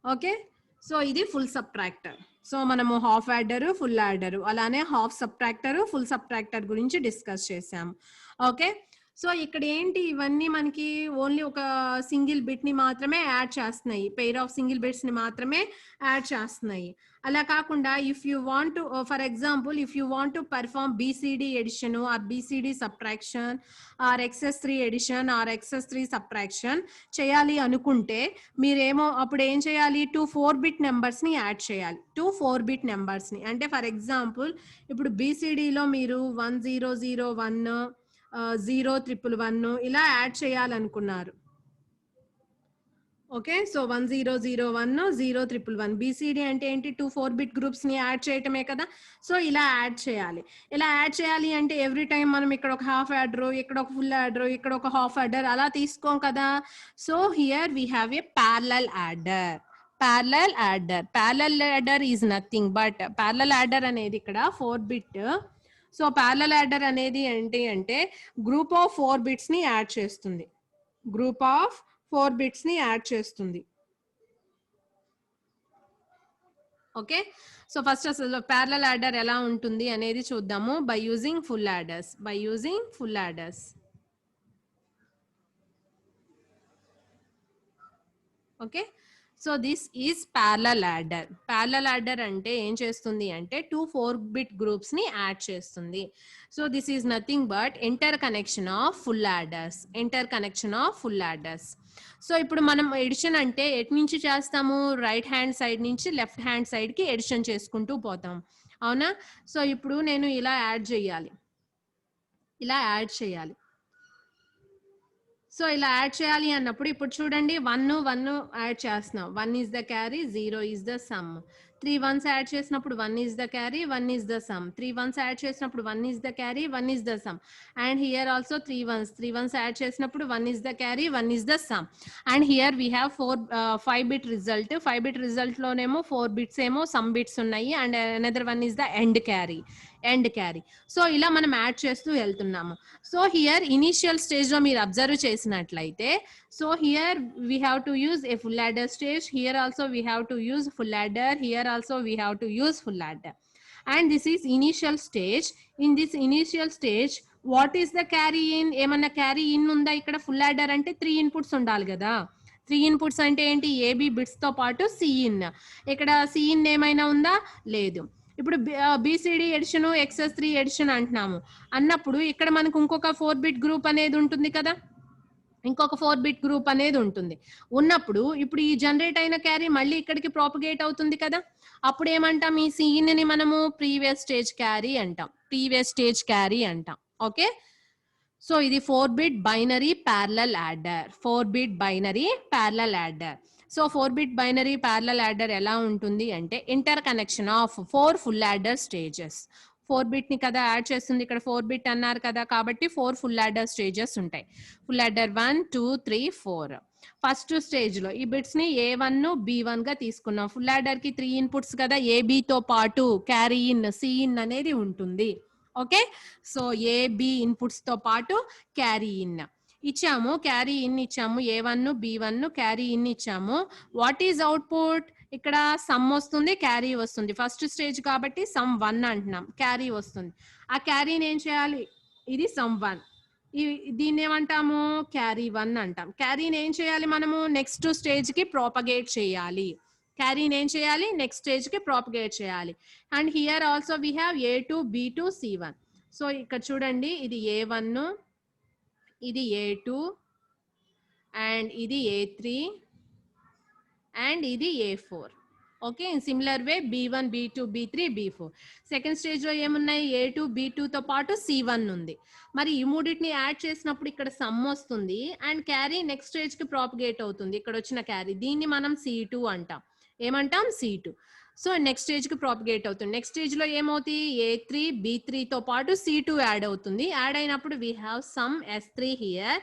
Speaker 1: Okay, so ఇది ఫుల్ సబ్ట్రాక్టర్. సో మనము హాఫ్ యాడర్, ఫుల్ యాడర్, అలానే హాఫ్ సబ్ట్రాక్టర్, ఫుల్ సబ్ట్రాక్టర్ గురించి డిస్కస్ చేసాము. ఓకే, సో ఇక్కడ ఏంటి, ఇవన్నీ మనకి ఓన్లీ ఒక సింగిల్ బిట్ ని మాత్రమే యాడ్ చేస్తున్నాయి, పెయిర్ ఆఫ్ సింగిల్ బిట్స్ ని మాత్రమే యాడ్ చేస్తున్నాయి. అలా కాకుండా if you want to, for example if you want to perform BCD addition or BCD subtraction or XS3 addition or XS3 subtraction చేయాలి అనుకుంటే మీరేమో అప్పుడు ఏం చేయాలి, 2 4-bit నెంబర్స్ ని యాడ్ చేయాలి. 2 4-bit నెంబర్స్ ని, అంటే ఫర్ ఎగ్జాంపుల్ ఇప్పుడు BCDలో మీరు 1001 0111 ఇలా యాడ్ చేయాలనుకున్నారు. ఓకే, సో 1001 0111 BCD అంటే ఏంటి, 2 4-bit గ్రూప్స్ ని యాడ్ చేయటమే కదా. సో ఇలా యాడ్ చేయాలి. ఇలా యాడ్ చేయాలి అంటే ఎవ్రీ టైం మనం ఇక్కడ ఒక హాఫ్ యాడర్, ఇక్కడ ఒక ఫుల్ యాడర్, ఇక్కడ ఒక హాఫ్ యాడర్ అలా తీసుకోం కదా. So here we have A parallel adder is nothing but parallel adder అనేది ఇక్కడ 4-bit. సో parallel adder అనేది ఏంటి అంటే గ్రూప్ ఆఫ్ 4 బిట్స్ ని యాడ్ చేస్తుంది, గ్రూప్ ఆఫ్ 4 బిట్స్ ని యాడ్ చేస్తుంది. ఓకే, సో ఫస్ట్ అసలు parallel adder ఎలా ఉంటుంది అనేది చూద్దాము. By using full adders. Okay, so this is parallel adder. Parallel adder అంటే ఏం చేస్తుంది అంటే 2 4-bit గ్రూప్స్ ని యాడ్ చేస్తుంది. So this is nothing but inter connection of full adders. Inter connection of full adders. So ఇప్పుడు మనం ఎడిషన్ అంటే ఎటు నుంచి చేస్తాము, రైట్ హ్యాండ్ సైడ్ నుంచి లెఫ్ట్ హ్యాండ్ సైడ్ కి ఎడిషన్ చేసుకుంటూ పోతాం, అవునా? సో ఇప్పుడు నేను ఇలా యాడ్ చేయాలి, ఇలా యాడ్ చేయాలి. సో ఇలా యాడ్ చేయాలి అన్నప్పుడు ఇప్పుడు చూడండి 1 1 యాడ్ చేస్తున్నాం. 1 is the carry, 0 is the sum. 3 1s add చేసినప్పుడు 1 is the carry, 1 is the sum. 3 1s add చేసినప్పుడు 1 is the carry, 1 is the sum. And here also 3 1s add చేసినప్పుడు 1 is the carry, 1 is the sum. And here we have 5-bit result. 5-bit result లోనేమో 4 bits ఏమో సమ్ బిట్స్ ఉన్నాయి and another one is the end carry. So ఇలా మనం యాడ్ చేస్తూ వెళ్తున్నాము. సో హియర్ ఇనిషియల్ స్టేజ్ లో మీరు అబ్జర్వ్ చేసినట్లయితే, so here we have to use a full adder stage. Here also we have to use full adder. Here also we have to use full adder. And this is initial stage. In this initial stage what is the carry in? ఏమన్నా క్యారీ ఇన్ ఉందా? ఇక్కడ ఫుల్ యాడర్ అంటే 3 ఇన్పుట్స్ ఉండాలి కదా. 3 ఇన్పుట్స్ అంటే ఏంటి? ఏబి బిట్స్ తో పాటు సిఇన్. ఇక్కడ సిఇన్ ఏమైనా ఉందా? లేదు. ఇప్పుడు బిసిడి ఎడిషన్, XS3 ఎడిషన్ అంటున్నాము అన్నప్పుడు ఇక్కడ మనకు ఇంకొక 4-bit గ్రూప్ అనేది ఉంటుంది కదా, ఇంకొక 4-bit గ్రూప్ అనేది ఉంటుంది. ఉన్నప్పుడు ఇప్పుడు ఈ జనరేట్ అయిన క్యారీ మళ్ళీ ఇక్కడికి ప్రాపగేట్ అవుతుంది కదా. అప్పుడు ఏమంటాం? ఈ సిఇన్ ని మనము ప్రీవియస్ స్టేజ్ క్యారీ అంటాం. ప్రీవియస్ స్టేజ్ క్యారీ అంటాం. ఓకే, సో ఇది 4-bit binary parallel adder. 4-bit binary parallel adder. So 4-bit binary parallel adder ఎలా ఉంటుంది అంటే inter connection of 4 full adder stages. 4-bit ని కదా యాడ్ చేస్తుంది, ఇక్కడ 4-bit అన్నారు కదా, కాబట్టి 4 ఫుల్ యాడర్ స్టేజెస్ ఉంటాయి. Full adder 1 2 3 4. ఫస్ట్ స్టేజ్ లో ఈ బిట్స్ ని A1 B1 గా తీసుకున్నాం. ఫుల్ యాడర్ కి 3 ఇన్పుట్స్ కదా, AB తో పాటు క్యారీ ఇన్ సిఇన్ అనేది ఉంటుంది. ఓకే, సో AB ఇన్పుట్స్ తో పాటు క్యారీ ఇన్ ఇచ్చాము. క్యారీ ఇన్ ఇచ్చాము, A1 B1 క్యారీ ఇన్ ఇచ్చాము. What is output? ఇక్కడ సమ్ వస్తుంది, క్యారీ వస్తుంది. ఫస్ట్ స్టేజ్ కాబట్టి సమ్ 1 అంటున్నాం, క్యారీ వస్తుంది. ఆ క్యారీని ఏం చేయాలి? ఇది సమ్ 1, దీన్ని ఏమంటాము? క్యారీ 1 అంటాం. క్యారీని ఏం చేయాలి మనము? నెక్స్ట్ స్టేజ్ కి ప్రాపగేట్ చేయాలి. క్యారీని ఏం చేయాలి? నెక్స్ట్ స్టేజ్ కి ప్రాపగేట్ చేయాలి. And here also we have A2 B2 C1. So ఇక్కడ చూడండి, ఇది A1, ఇది A2, అండ్ ఇది A3, అండ్ ఇది A4. Okay, in similar way B1 B2 B3 B4. Second stage లో ఏమున్నాయి? A2 B2 తో పాటు C1 ఉంది. మరి ఈ మూడింటిని యాడ్ చేసినప్పుడు ఇక్కడ సమ్ వస్తుంది అండ్ క్యారీ నెక్స్ట్ స్టేజ్ కి ప్రాపగేట్ అవుతుంది. ఇక్కడ వచ్చిన క్యారీ, దీన్ని మనం C2 అంటాం. ఏమంటాం? C2. సో నెక్స్ట్ స్టేజ్ కి ప్రాపగేట్ అవుతుంది. నెక్స్ట్ స్టేజ్ లో ఏమవుతుంది? A3 B3 తో పాటు C2 యాడ్ అవుతుంది. యాడ్ అయినప్పుడు we have some S3 here,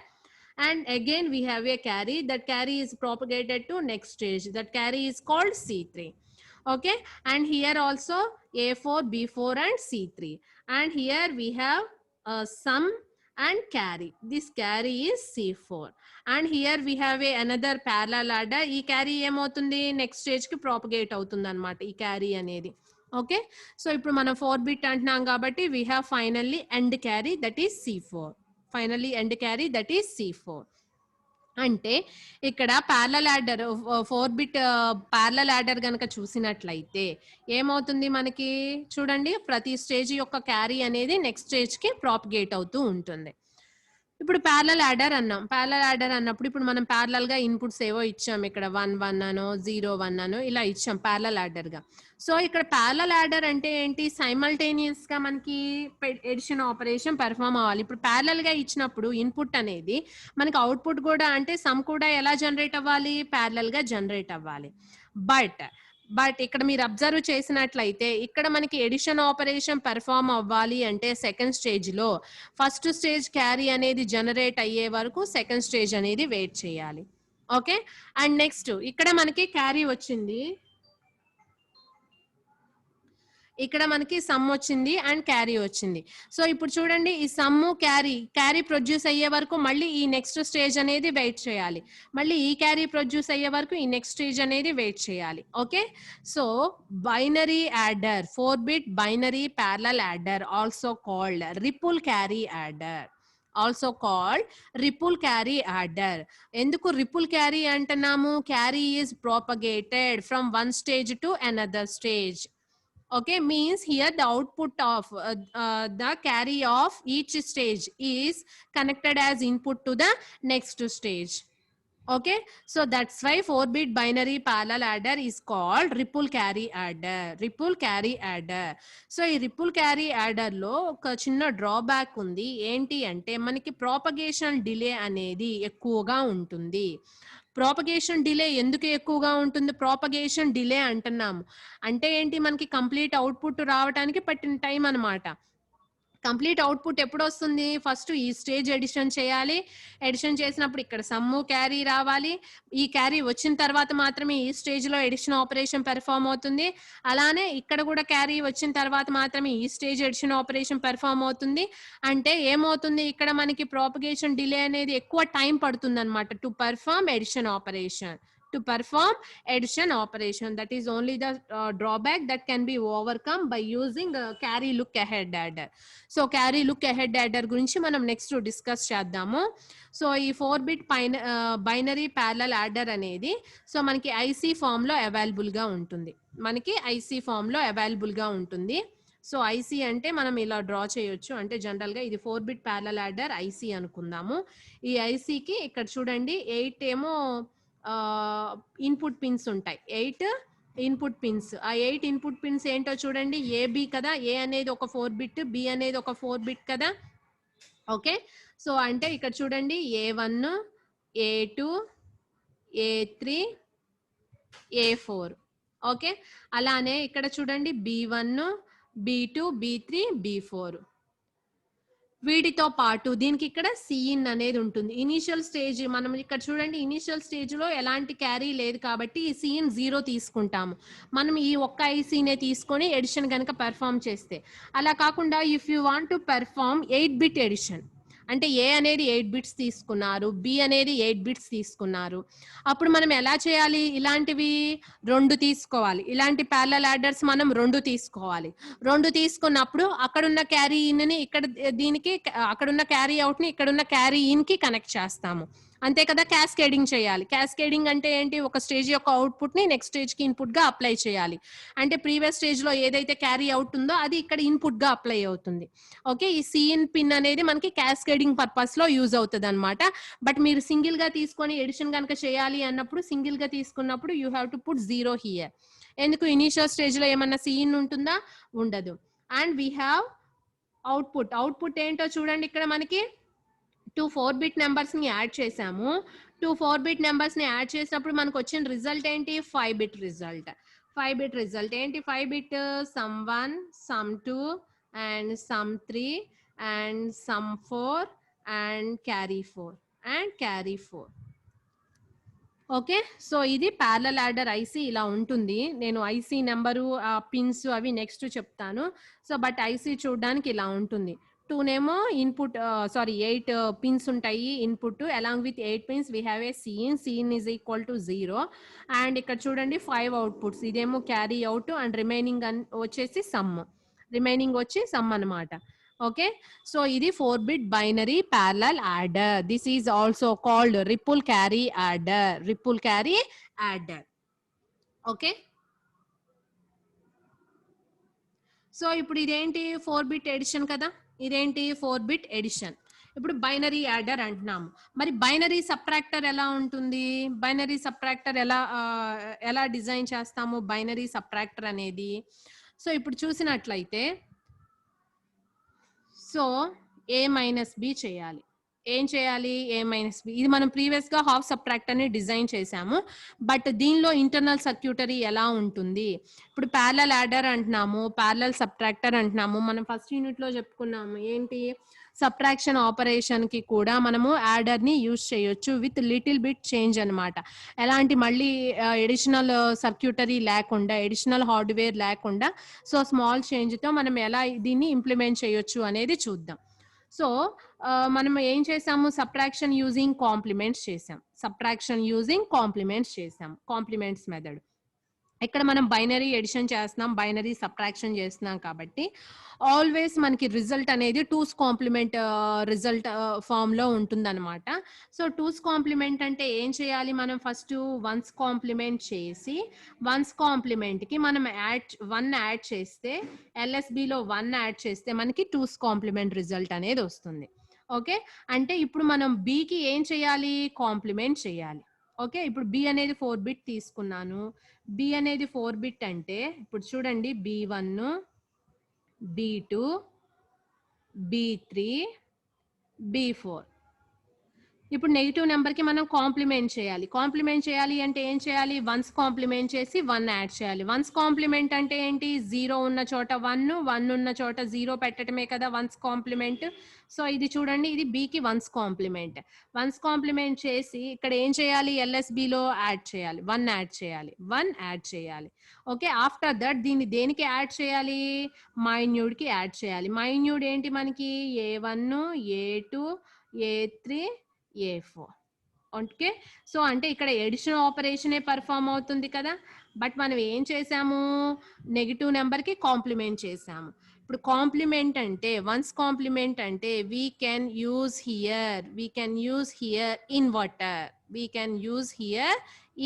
Speaker 1: and again we have a carry. That carry is propagated to next stage. That carry is called C3. Okay, and here also A4 B4 and C3, and here we have sum and carry. This carry is C4, and here we have another parallel adder. ఈ carry ఏమవుతుంది? నెక్స్ట్ స్టేజ్ కి ప్రాపగేట్ అవుతుంది అన్నమాట ఈ carry అనేది. ఓకే, సో ఇప్పుడు మనం 4-bit అంటున్నాం కాబట్టి we have finally end carry, that is C4. Finally end carry, that is C4. అంటే ఇక్కడ parallel adder 4-bit parallel adder కనుక చూసినట్లయితే ఏమవుతుంది మనకి? చూడండి, ప్రతి స్టేజ్ యొక్క క్యారీ అనేది నెక్స్ట్ స్టేజ్ కి ప్రాపగేట్ అవుతూ ఉంటుంది. ఇప్పుడు ప్యారలల్ యాడర్ అన్నాం. ప్యారలల్ యాడర్ అన్నప్పుడు ఇప్పుడు మనం ప్యారలల్ గా ఇన్పుట్స్ ఏవో ఇచ్చాం. ఇక్కడ 1 1 అనో 0 1 అనో ఇలా ఇచ్చాం ప్యారలల్ యాడర్ గా. సో ఇక్కడ ప్యారలల్ యాడర్ అంటే ఏంటి? సైమల్టేనియస్ గా మనకి ఎడిషన్ ఆపరేషన్ పెర్ఫామ్ అవ్వాలి. ఇప్పుడు ప్యారలల్ గా ఇచ్చినప్పుడు ఇన్పుట్ అనేది మనకి అవుట్పుట్ కూడా, అంటే సమ్ కూడా ఎలా జనరేట్ అవ్వాలి? ప్యారలల్ గా జనరేట్ అవ్వాలి. బట్ ఇక్కడ మీరు అబ్జర్వ్ చేసినట్లయితే ఇక్కడ మనకి ఎడిషన్ ఆపరేషన్ పెర్ఫామ్ అవ్వాలి అంటే సెకండ్ స్టేజ్ లో ఫస్ట్ స్టేజ్ క్యారీ అనేది జనరేట్ అయ్యే వరకు సెకండ్ స్టేజ్ అనేది వెయిట్ చేయాలి. ఓకే, అండ్ నెక్స్ట్ ఇక్కడ మనకి క్యారీ వచ్చింది, ఇక్కడ మనకి సమ్ వచ్చింది అండ్ క్యారీ వచ్చింది. సో ఇప్పుడు చూడండి, ఈ సమ్ క్యారీ ప్రొడ్యూస్ అయ్యే వరకు మళ్ళీ ఈ నెక్స్ట్ స్టేజ్ అనేది వెయిట్ చేయాలి. మళ్ళీ ఈ క్యారీ ప్రొడ్యూస్ అయ్యే వరకు ఈ నెక్స్ట్ స్టేజ్ అనేది వెయిట్ చేయాలి. Okay, so binary adder, 4-bit binary parallel adder, also called ripple carry adder. Also called ripple carry adder. ఎందుకు రిపుల్ క్యారీ అంటున్నాము? Carry is propagated from one stage to another stage. Okay, means here the output of the carry of each stage is connected as input to the next stage. Okay, so that's why 4-bit binary parallel adder is called ripple carry adder. Ripple carry adder. So ఈ ripple carry adder లో ఒక చిన్న డ్రాబ్యాక్ ఉంది. ఏంటి అంటే మనకి ప్రాపగేషన్ డిలే అనేది ఎక్కువగా ఉంటుంది. ప్రాపగేషన్ డిలే ఎందుకు ఎక్కువగా ఉంటుంది? ప్రాపగేషన్ డిలే అంటున్నాము అంటే ఏంటి? మనకి కంప్లీట్ అవుట్పుట్ రావడానికి పట్టిన టైం అన్నమాట. కంప్లీట్ అవుట్పుట్ ఎప్పుడు వస్తుంది? ఫస్ట్ ఈ స్టేజ్ ఎడిషన్ చేయాలి. ఎడిషన్ చేసినప్పుడు ఇక్కడ సమ్ క్యారీ రావాలి. ఈ క్యారీ వచ్చిన తర్వాత మాత్రమే ఈ స్టేజ్ లో ఎడిషన్ ఆపరేషన్ పెర్ఫామ్ అవుతుంది. అలానే ఇక్కడ కూడా క్యారీ వచ్చిన తర్వాత మాత్రమే ఈ స్టేజ్ ఎడిషన్ ఆపరేషన్ పెర్ఫామ్ అవుతుంది. అంటే ఏమవుతుంది? ఇక్కడ మనకి ప్రాపగేషన్ డిలే అనేది ఎక్కువ టైం పడుతుంది అనమాట to perform edition operation. To perform addition operation, that is only the drawback that can be overcome by using carry look ahead adder. So carry look ahead adder గురించి మనం నెక్స్ట్ డిస్కస్ చేద్దాము. సో ఈ 4-bit బైనరీ ప్యారలల్ యాడర్ అనేది సో మనకి ఐసీ ఫామ్ లో అవైలబుల్ గా ఉంటుంది. మనకి ఐసీ ఫామ్ లో అవైలబుల్ గా ఉంటుంది. సో ఐసీ అంటే మనం ఇలా డ్రా చేయొచ్చు. అంటే జనరల్ గా ఇది 4-bit ప్యారలల్ యాడర్ ఐసీ అనుకుందాము. ఈ ఐసీకి ఇక్కడ చూడండి 8 ఏమో ఇన్పుట్ పిన్స్ ఉంటాయి. 8 ఇన్పుట్ పిన్స్. ఆ 8 ఇన్పుట్ పిన్స్ ఏంటో చూడండి. ఏబి కదా, ఏ అనేది ఒక 4-bit, బి అనేది ఒక 4-bit కదా. ఓకే, సో అంటే ఇక్కడ చూడండి A1, A2, A3, A4. Okay, అలానే ఇక్కడ చూడండి B1, B2, B3, B4. వీటితో పాటు దీనికి ఇక్కడ సిఇన్ అనేది ఉంటుంది. ఇనిషియల్ స్టేజ్ మనం ఇక్కడ చూడండి, ఇనిషియల్ స్టేజ్ లో ఎలాంటి క్యారీ లేదు కాబట్టి ఈ సిఇన్ 0 తీసుకుంటాము. మనం ఈ ఒక్క ఐసీనే తీసుకొని ఎడిషన్ కనుక పెర్ఫామ్ చేస్తే, అలా కాకుండా if you want to perform 8-bit addition అంటే ఏ అనేది 8 బిట్స్ తీసుకున్నారు, బి అనేది 8 బిట్స్ తీసుకున్నారు, అప్పుడు మనం ఎలా చేయాలి? ఇలాంటివి 2 తీసుకోవాలి. ఇలాంటి ప్యారలల్ యాడర్స్ మనం 2 తీసుకోవాలి. 2 తీసుకున్నప్పుడు అక్కడున్న క్యారీ ఇన్ ని ఇక్కడ దీనికి, అక్కడున్న క్యారీ అవుట్ ని ఇక్కడున్న క్యారీ ఇన్ కి కనెక్ట్ చేస్తాము. అంతే కదా. క్యాస్కేడింగ్ చేయాలి. క్యాస్కేడింగ్ అంటే ఏంటి? ఒక స్టేజ్ యొక్క అవుట్పుట్ ని నెక్స్ట్ స్టేజ్ కి ఇన్పుట్ గా అప్లై చేయాలి. అంటే ప్రీవియస్ స్టేజ్ లో ఏదైతే క్యారీ అవుట్ ఉందో అది ఇక్కడ ఇన్పుట్ గా అప్లై అవుతుంది. ఓకే, ఈ సిఇన్ పిన్ అనేది మనకి క్యాస్కేడింగ్ పర్పస్ లో యూజ్ అవుతుంది అనమాట. బట్ మీరు సింగిల్ గా తీసుకొని ఎడిషన్ కనుక చేయాలి అన్నప్పుడు, సింగిల్ గా తీసుకున్నప్పుడు you have to put 0 here. ఎందుకు? ఇనిషియల్ స్టేజ్ లో ఏమన్నా సిఇన్ ఉంటుందా? ఉండదు. And we have output. Output ఏంటో చూడండి. ఇక్కడ మనకి 2 4-bit నెంబర్స్ ని యాడ్ చేసాము. 2 4-bit నెంబర్స్ ని యాడ్ చేసినప్పుడు మనకు వచ్చిన రిజల్ట్ ఏంటి? 5-bit result. 5-bit రిజల్ట్ ఏంటి? 5-bit sum 1, sum 2 and sum 3 and sum 4 and carry 4. Okay, so ఇది ప్యారలల్ యాడర్ ఐసీ ఇలా ఉంటుంది. నేను ఐసీ నెంబరు, పిన్స్ అవి నెక్స్ట్ చెప్తాను. సో బట్ ఐసీ చూడడానికి ఇలా ఉంటుంది. 2 నేమో ఇన్పుట్, 8 పిన్స్ ఉంటాయి input. Along with 8 pins we have a C in is equal to 0. And ఇక్కడ చూడండి 5 అవుట్పుట్స్. ఇదేమో క్యారీ అవుట్ అండ్ రిమైనింగ్ వచ్చేసి సమ్. రిమైనింగ్ వచ్చి సమ్ అనమాట. ఓకే, సో ఇది 4-bit binary parallel adder. This is also called ripple carry adder. Ripple carry adder. Okay, so ఇప్పుడు ఇదేంటి? 4-bit ఎడిషన్ కదా. ఇదేంటి? 4-bit edition. ఇప్పుడు బైనరీ యాడర్ అంటున్నాము. మరి బైనరీ సబ్ట్రాక్టర్ ఎలా ఉంటుంది? బైనరీ సబ్ట్రాక్టర్ ఎలా డిజైన్ చేస్తాము? బైనరీ సబ్ట్రాక్టర్ అనేది సో ఇప్పుడు చూసినట్లయితే, సో a మైనస్ బి చేయాలి. ఏం చేయాలి? a minus B. ఇది మనం ప్రీవియస్ గా హాఫ్ సబ్ట్రాక్టర్ ని డిజైన్ చేసాము. బట్ దీనిలో ఇంటర్నల్ సర్క్యూటరీ ఎలా ఉంటుంది? ఇప్పుడు ప్యారలల్ యాడర్ అంటున్నాము, ప్యారలల్ సబ్ట్రాక్టర్ అంటున్నాము. మనం ఫస్ట్ యూనిట్ లో చెప్పుకున్నాము ఏంటి? సబ్ట్రాక్షన్ ఆపరేషన్ కి కూడా మనము యాడర్ ని యూజ్ చేయొచ్చు విత్ లిటిల్ బిట్ చేంజ్ అనమాట. ఎలాంటి మళ్ళీ ఎడిషనల్ సర్క్యూటరీ లేకుండా, ఎడిషనల్ హార్డ్వేర్ లేకుండా, సో స్మాల్ చేంజ్ తో మనం ఎలా దీన్ని ఇంప్లిమెంట్ చేయొచ్చు అనేది చూద్దాం. సో మనం ఏం చేసాము? సబ్ట్రాక్షన్ యూజింగ్ కాంప్లిమెంట్స్ చేసాం. సబ్ట్రాక్షన్ యూజింగ్ కాంప్లిమెంట్స్ చేసాం. Compliments method. ఇక్కడ మనం బైనరీ ఎడిషన్ చేస్తున్నాం, బైనరీ సబ్ట్రాక్షన్ చేస్తున్నాం కాబట్టి ఆల్వేస్ మనకి రిజల్ట్ అనేది టూస్ కాంప్లిమెంట్ రిజల్ట్ ఫామ్లో ఉంటుందన్నమాట. సో టూస్ కాంప్లిమెంట్ అంటే ఏం చేయాలి, మనం ఫస్ట్ వన్స్ కాంప్లిమెంట్ చేసి వన్స్ కాంప్లిమెంట్కి మనం వన్ యాడ్ చేస్తే ఎల్ఎస్బిలో వన్ యాడ్ చేస్తే మనకి టూస్ కాంప్లిమెంట్ రిజల్ట్ అనేది వస్తుంది. ఓకే, అంటే ఇప్పుడు మనం బికి ఏం చేయాలి, కాంప్లిమెంట్ చేయాలి. ఓకే, ఇప్పుడు బి అనేది 4 బిట్ తీసుకున్నాను. బి అనేది 4 బిట్ అంటే ఇప్పుడు చూడండి B1, B2, B3, B4. ఇప్పుడు నెగిటివ్ నెంబర్కి మనం కాంప్లిమెంట్ చేయాలి. కాంప్లిమెంట్ చేయాలి అంటే ఏం చేయాలి, వన్స్ కాంప్లిమెంట్ చేసి 1 యాడ్ చేయాలి. వన్స్ కాంప్లిమెంట్ అంటే ఏంటి, 0 ఉన్న చోట 1, 1 ఉన్న చోట 0 పెట్టడమే కదా వన్స్ కాంప్లిమెంట్. సో ఇది చూడండి, ఇది బికి వన్స్ కాంప్లిమెంట్. వన్స్ కాంప్లిమెంట్ చేసి ఇక్కడ ఏం చేయాలి, ఎల్ఎస్బిలో యాడ్ చేయాలి, 1 యాడ్ చేయాలి, 1 యాడ్ చేయాలి. ఓకే, ఆఫ్టర్ దట్ దీన్ని దేనికి యాడ్ చేయాలి, మైన్యూడ్కి యాడ్ చేయాలి. మైన్యూడ్ ఏంటి మనకి, A1, A2, A3, A4. Okay, so అంటే ఇక్కడ ఎడిషన్ ఆపరేషనే పర్ఫామ్ అవుతుంది కదా, బట్ మనం ఏం చేసాము, నెగిటివ్ నెంబర్కి కాంప్లిమెంట్ చేసాము. ఇప్పుడు కాంప్లిమెంట్ అంటే వన్స్ కాంప్లిమెంట్ అంటే we can use here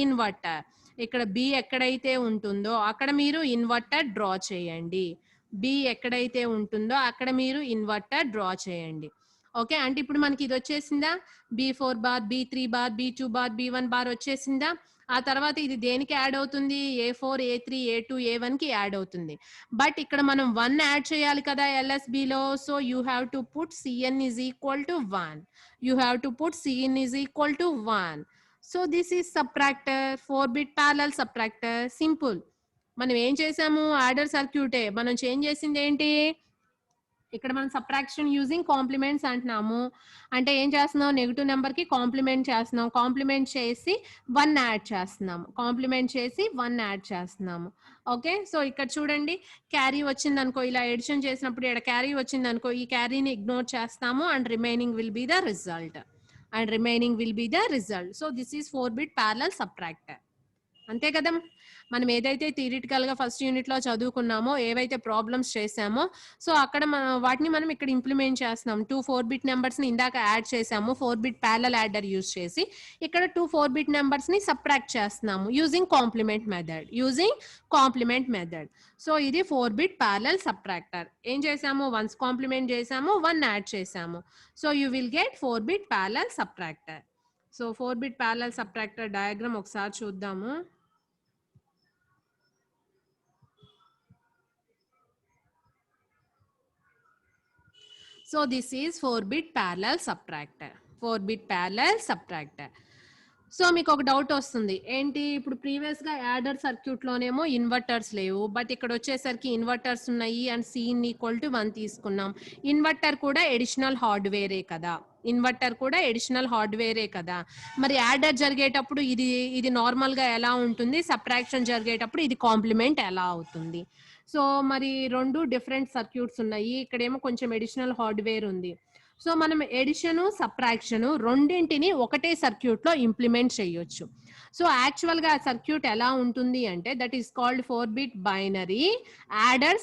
Speaker 1: inverter. ఇక్కడ బి ఎక్కడైతే ఉంటుందో అక్కడ మీరు ఇన్వర్టర్ డ్రా చేయండి. బి ఎక్కడైతే ఉంటుందో అక్కడ మీరు ఇన్వర్టర్ డ్రా చేయండి. ఓకే, అంటే ఇప్పుడు మనకి ఇది వచ్చేసిందా, B4 bar, B3 bar, B2 bar, B1 bar వచ్చేసిందా. ఆ తర్వాత ఇది దేనికి యాడ్ అవుతుంది, A4, A3, A2, A1కి యాడ్ అవుతుంది. బట్ ఇక్కడ మనం 1 యాడ్ చేయాలి కదా ఎల్ఎస్బిలో. So you have to put Cn is equal to 1. So this is subtractor, 4-bit parallel subtractor. Simple. మనం ఏం చేసాము, యాడర్ సర్క్యూటే మనం చేంజ్ చేసింది ఏంటి, ఇక్కడ మనం సబ్ట్రాక్షన్ యూజింగ్ కాంప్లిమెంట్స్ అంటున్నాము. అంటే ఏం చేస్తున్నాం, నెగిటివ్ నెంబర్కి కాంప్లిమెంట్ చేస్తున్నాం, కాంప్లిమెంట్ చేసి 1 యాడ్ చేస్తున్నాము. ఓకే, సో ఇక్కడ చూడండి క్యారీ వచ్చింది అనుకో, ఇలా ఎడిషన్ చేసినప్పుడు ఇక్కడ క్యారీ వచ్చింది అనుకో, ఈ క్యారీని ఇగ్నోర్ చేస్తాము and remaining will be the result. So this is 4-bit parallel subtractor. అంతే కదా, మనం ఏదైతే థియరిటికల్ గా ఫస్ట్ యూనిట్ లో చదువుకున్నామో, ఏవైతే ప్రాబ్లమ్స్ చేసామో, సో అక్కడ వాటిని మనం ఇక్కడ ఇంప్లిమెంట్ చేస్తున్నాం. 2 4-bit నెంబర్స్ ని ఇందాక యాడ్ చేసాము 4-bit ప్యారలల్ యాడర్ యూజ్ చేసి. ఇక్కడ 2 4-bit నెంబర్స్ ని సబ్ట్రాక్ట్ చేస్తున్నాము యూజింగ్ కాంప్లిమెంట్ మెథడ్. సో ఇది 4-bit ప్యారలల్ సబ్ట్రాక్టర్. ఏం చేసాము, వన్స్ కాంప్లిమెంట్ చేసాము, 1 యాడ్ చేసాము. So you will get 4-bit parallel subtractor. So 4-bit parallel subtractor diagram ఒకసారి చూద్దాము. So this is 4-bit parallel subtractor. So మీకు ఒక డౌట్ వస్తుంది ఏంటి, ఇప్పుడు ప్రీవియస్ గా యాడర్ సర్క్యూట్ లోనేమో ఇన్వర్టర్స్ లేవు, బట్ ఇక్కడ వచ్చేసరికి ఇన్వర్టర్స్ ఉన్నాయి అండ్ Cin ఈక్వల్ టు 1 తీసుకున్నాం. ఇన్వర్టర్ కూడా ఎడిషనల్ హార్డ్వేరే కదా. మరి యాడర్ జరిగేటప్పుడు ఇది నార్మల్ గా ఎలా ఉంటుంది, సబ్ట్రాక్షన్ జరిగేటప్పుడు ఇది కాంప్లిమెంట్ ఎలా అవుతుంది. సో మరి 2 డిఫరెంట్ సర్క్యూట్స్ ఉన్నాయి, ఇక్కడేమో కొంచెం ఎడిషనల్ హార్డ్వేర్ ఉంది. సో మనం ఎడిషన్ సబ్ట్రాక్షన్ రెండింటిని ఒకటే సర్క్యూట్ లో ఇంప్లిమెంట్ చేయొచ్చు. సో యాక్చువల్ గా సర్క్యూట్ ఎలా ఉంటుంది అంటే that is called 4-bit binary adder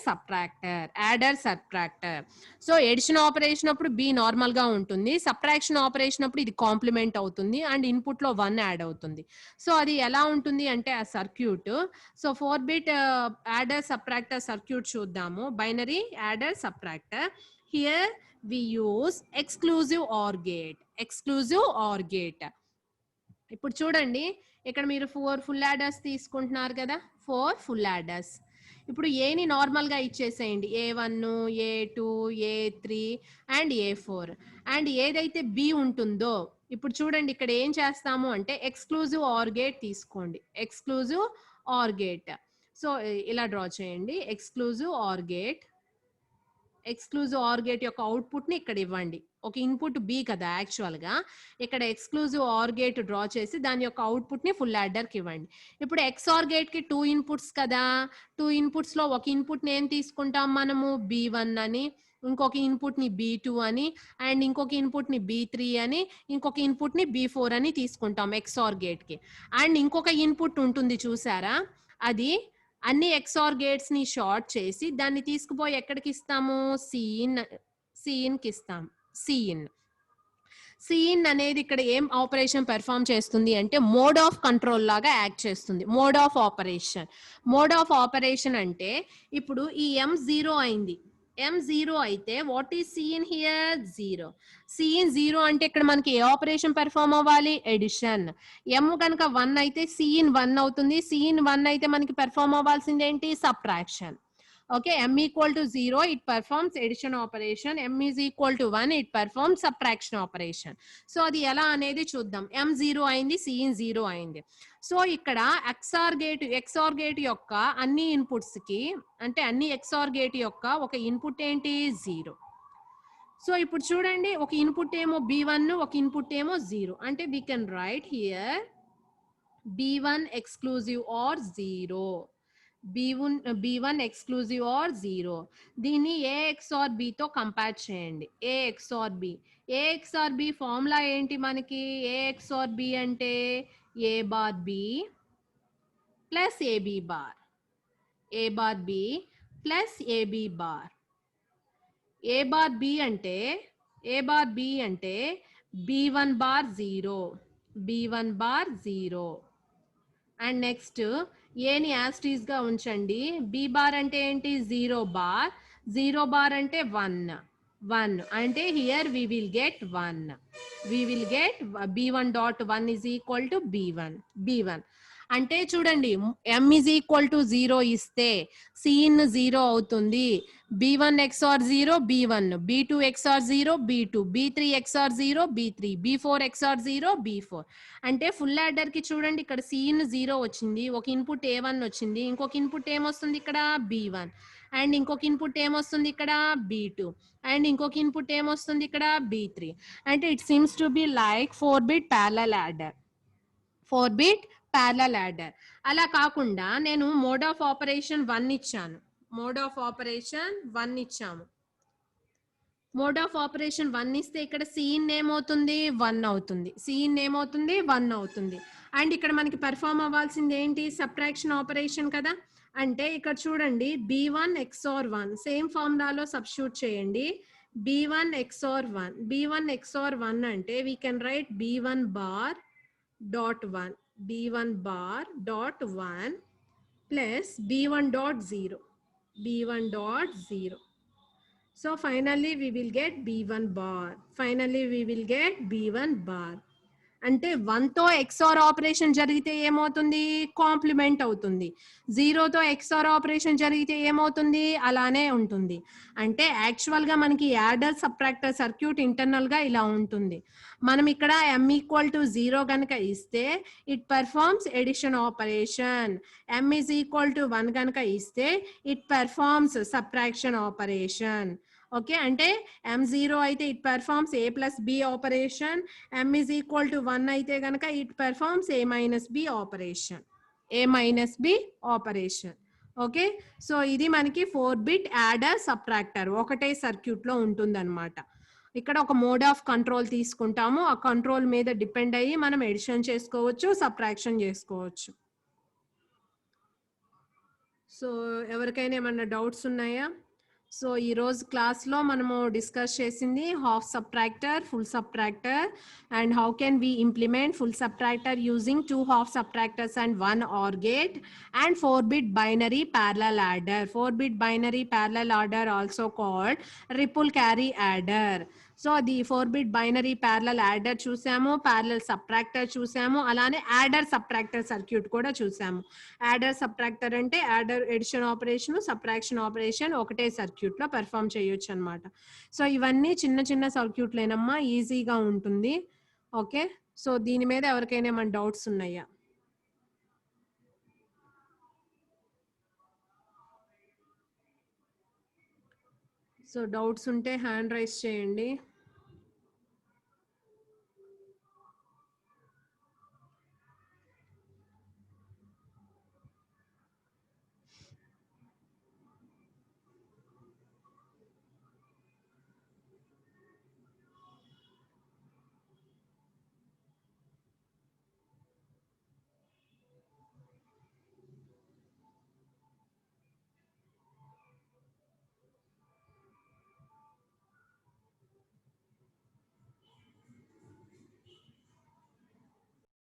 Speaker 1: subtractor. So edition operation అప్పుడు బి నార్మల్ గా ఉంటుంది, సబ్ట్రాక్షన్ ఆపరేషన్ అప్పుడు ఇది కాంప్లిమెంట్ అవుతుంది అండ్ ఇన్పుట్ లో 1 యాడ్ అవుతుంది. సో అది ఎలా ఉంటుంది అంటే ఆ circuit. So 4-bit adder subtractor circuit చూద్దాము. Binary adder subtractor. Here we use exclusive OR gate. ఇప్పుడు చూడండి ఇక్కడ మీరు 4 ఫుల్ యాడర్స్ తీసుకుంటున్నారు కదా, 4 ఫుల్ యాడర్స్. ఇప్పుడు ఏని నార్మల్ గా ఇచ్చేసేయండి, A1, A2, A3 and A4. And ఏదైతే బి ఉంటుందో ఇప్పుడు చూడండి ఇక్కడ ఏం చేస్తాము అంటే ఎక్స్క్లూజివ్ OR గేట్ తీసుకోండి. సో ఇలా డ్రా చేయండి, ఎక్స్క్లూజివ్ OR గేట్ యొక్క అవుట్పుట్ ని ఇక్కడ ఇవ్వండి. ఒక ఇన్పుట్ బి కదా యాక్చువల్ గా, ఇక్కడ ఎక్స్క్లూజివ్ OR గేట్ డ్రా చేసి దాని యొక్క అవుట్పుట్ ని ఫుల్ యాడర్ కి ఇవ్వండి. ఇప్పుడు XOR గేట్ కి 2 ఇన్పుట్స్ కదా, 2 ఇన్పుట్స్ లో ఒక ఇన్పుట్ ని ఏం తీసుకుంటాం మనము, B1 అని, ఇంకొక ఇన్పుట్ ని B2 అని, అండ్ ఇంకొక ఇన్పుట్ ని B3 అని, ఇంకొక ఇన్పుట్ ని B4 అని తీసుకుంటాం XOR గేట్ కి. అండ్ ఇంకొక ఇన్పుట్ ఉంటుంది చూసారా, అది అన్ని XOR గేట్స్ ని షార్ట్ చేసి దాన్ని తీసుకుపోయి ఎక్కడికి ఇస్తాము, సిఇన్ కి ఇస్తాం. సిఇన్ అనేది ఇక్కడ ఏం ఆపరేషన్ పెర్ఫామ్ చేస్తుంది అంటే మోడ్ ఆఫ్ కంట్రోల్ లాగా యాక్ట్ చేస్తుంది. మోడ్ ఆఫ్ ఆపరేషన్ అంటే ఇప్పుడు ఈ M0 అయింది. M0 అయితే what is cin here, 0. Cin 0 అంటే ఇక్కడ మనకి ఏ ఆపరేషన్ పెర్ఫామ్ అవ్వాలి, ఎడిషన్. M కనుక 1 అయితే సిఇన్ 1 అవుతుంది. సిఇన్ 1 అయితే మనకి పెర్ఫామ్ అవ్వాల్సింది ఏంటి, subtraction. Okay, M equal to 0, it performs addition operation. M is equal to 1, it performs subtraction operation. So అది ఎలా అనేది చూద్దాం. M 0 అయింది, Cin 0 అయింది. సో ఇక్కడ XOR గేట్ యొక్క అన్ని ఇన్పుట్స్ కి అంటే అన్ని XOR గేట్ యొక్క ఒక ఇన్పుట్ ఏంటి, 0. సో ఇప్పుడు చూడండి, ఒక ఇన్పుట్ ఏమో B1, ఒక ఇన్పుట్ ఏమో 0. అంటే we can write here B1 exclusive or 0. B1 exclusive or 0. దీన్ని A XOR B తో కంపేర్ చేయండి. A XOR B ఫార్ములా ఏంటి మనకి, A XOR B అంటే A bar B plus AB bar, A bar B plus AB bar. A bar B అంటే B1 బార్ 0. అండ్ నెక్స్ట్ ఏని యాస్టీస్ గా ఉంచండి. బి బార్ అంటే ఏంటి, 0 బార్ అంటే 1 అంటే here we will get 1. B1.1 is equal to B1 అంటే చూడండి, M is equal to 0 ఇస్తే Cin 0 అవుతుంది. B1 XOR 0 B1, B2 XOR 0 B2, B3 XOR 0 B3, B4 XOR 0 B4. అంటే ఫుల్ యాడర్ కి చూడండి, ఇక్కడ Cin 0 వచ్చింది, ఒక ఇన్పుట్ A1 వచ్చింది, ఇంకొక ఇన్పుట్ ఏమొస్తుంది ఇక్కడ B1, అండ్ ఇంకొక ఇన్పుట్ ఏమొస్తుంది ఇక్కడ B2, అండ్ ఇంకొక ఇన్పుట్ ఏమొస్తుంది ఇక్కడ B3. అంటే it seems to be like 4-bit parallel adder. అలా కాకుండా నేను మోడ్ ఆఫ్ ఆపరేషన్ 1 ఇచ్చాను. మోడ్ ఆఫ్ ఆపరేషన్ 1 ఇస్తే ఇక్కడ Cin ఏమవుతుంది, 1 అవుతుంది. అండ్ ఇక్కడ మనకి పెర్ఫామ్ అవ్వాల్సింది ఏంటి, సబ్ట్రాక్షన్ ఆపరేషన్ కదా. అంటే ఇక్కడ చూడండి, B1 XOR 1 సేమ్ ఫార్ములాలో సబ్స్టిట్యూట్ చేయండి. B1 XOR 1 అంటే we can right B1 bar dot 1 plus B1 dot 0. So finally we will get B1 bar. అంటే 1 తో XOR ఆపరేషన్ జరిగితే ఏమవుతుంది, కాంప్లిమెంట్ అవుతుంది. 0 తో XOR ఆపరేషన్ జరిగితే ఏమవుతుంది, అలానే ఉంటుంది. అంటే యాక్చువల్ గా మనకి యాడర్ సబ్ట్రాక్టర్ సర్క్యూట్ ఇంటర్నల్ గా ఇలా ఉంటుంది. మనం ఇక్కడ M equal to 0 కనుక ఇస్తే it performs edition operation. M is equal to 1 కనుక ఇస్తే it performs subtraction operation. Okay, అంటే M0 అయితే it performs A plus B operation. M is equal to 1 అయితే కనుక it performs A minus B operation. Okay, so ఇది మనకి 4-bit యాడర్ సబ్ట్రాక్టర్ ఒకటే సర్క్యూట్ లో ఉంటుందన్నమాట. ఇక్కడ ఒక మోడ్ ఆఫ్ కంట్రోల్ తీసుకుంటాము, ఆ కంట్రోల్ మీద డిపెండ్ అయ్యి మనం ఎడిషన్ చేసుకోవచ్చు, సబ్ట్రాక్షన్ చేసుకోవచ్చు. సో ఎవరికైనా ఏమన్నా డౌట్స్ ఉన్నాయా? సో ఈ రోజు క్లాస్లో మనము డిస్కస్ చేసింది half subtractor, full subtractor, and how can we implement full subtractor using 2 half subtractors and 1 OR gate, and 4-bit binary parallel adder. 4-bit binary parallel adder also called ripple carry adder. So the 4-bit binary parallel adder చూసాము, ప్యారలల్ సబ్ట్రాక్టర్ చూసాము, అలానే యాడర్ సబ్ట్రాక్టర్ సర్క్యూట్ కూడా చూసాము. యాడర్ సబ్ట్రాక్టర్ అంటే adder edition operation, subtraction operation ఒకటే సర్క్యూట్ లో పెర్ఫామ్ చేయొచ్చు అనమాట. సో ఇవన్నీ చిన్న చిన్న సర్క్యూట్లేనమ్మా, ఈజీగా ఉంటుంది. ఓకే, సో దీని మీద ఎవరికైనా ఏమైనా డౌట్స్ ఉన్నాయా? సో డౌట్స్ ఉంటే హ్యాండ్ రైజ్ చేయండి.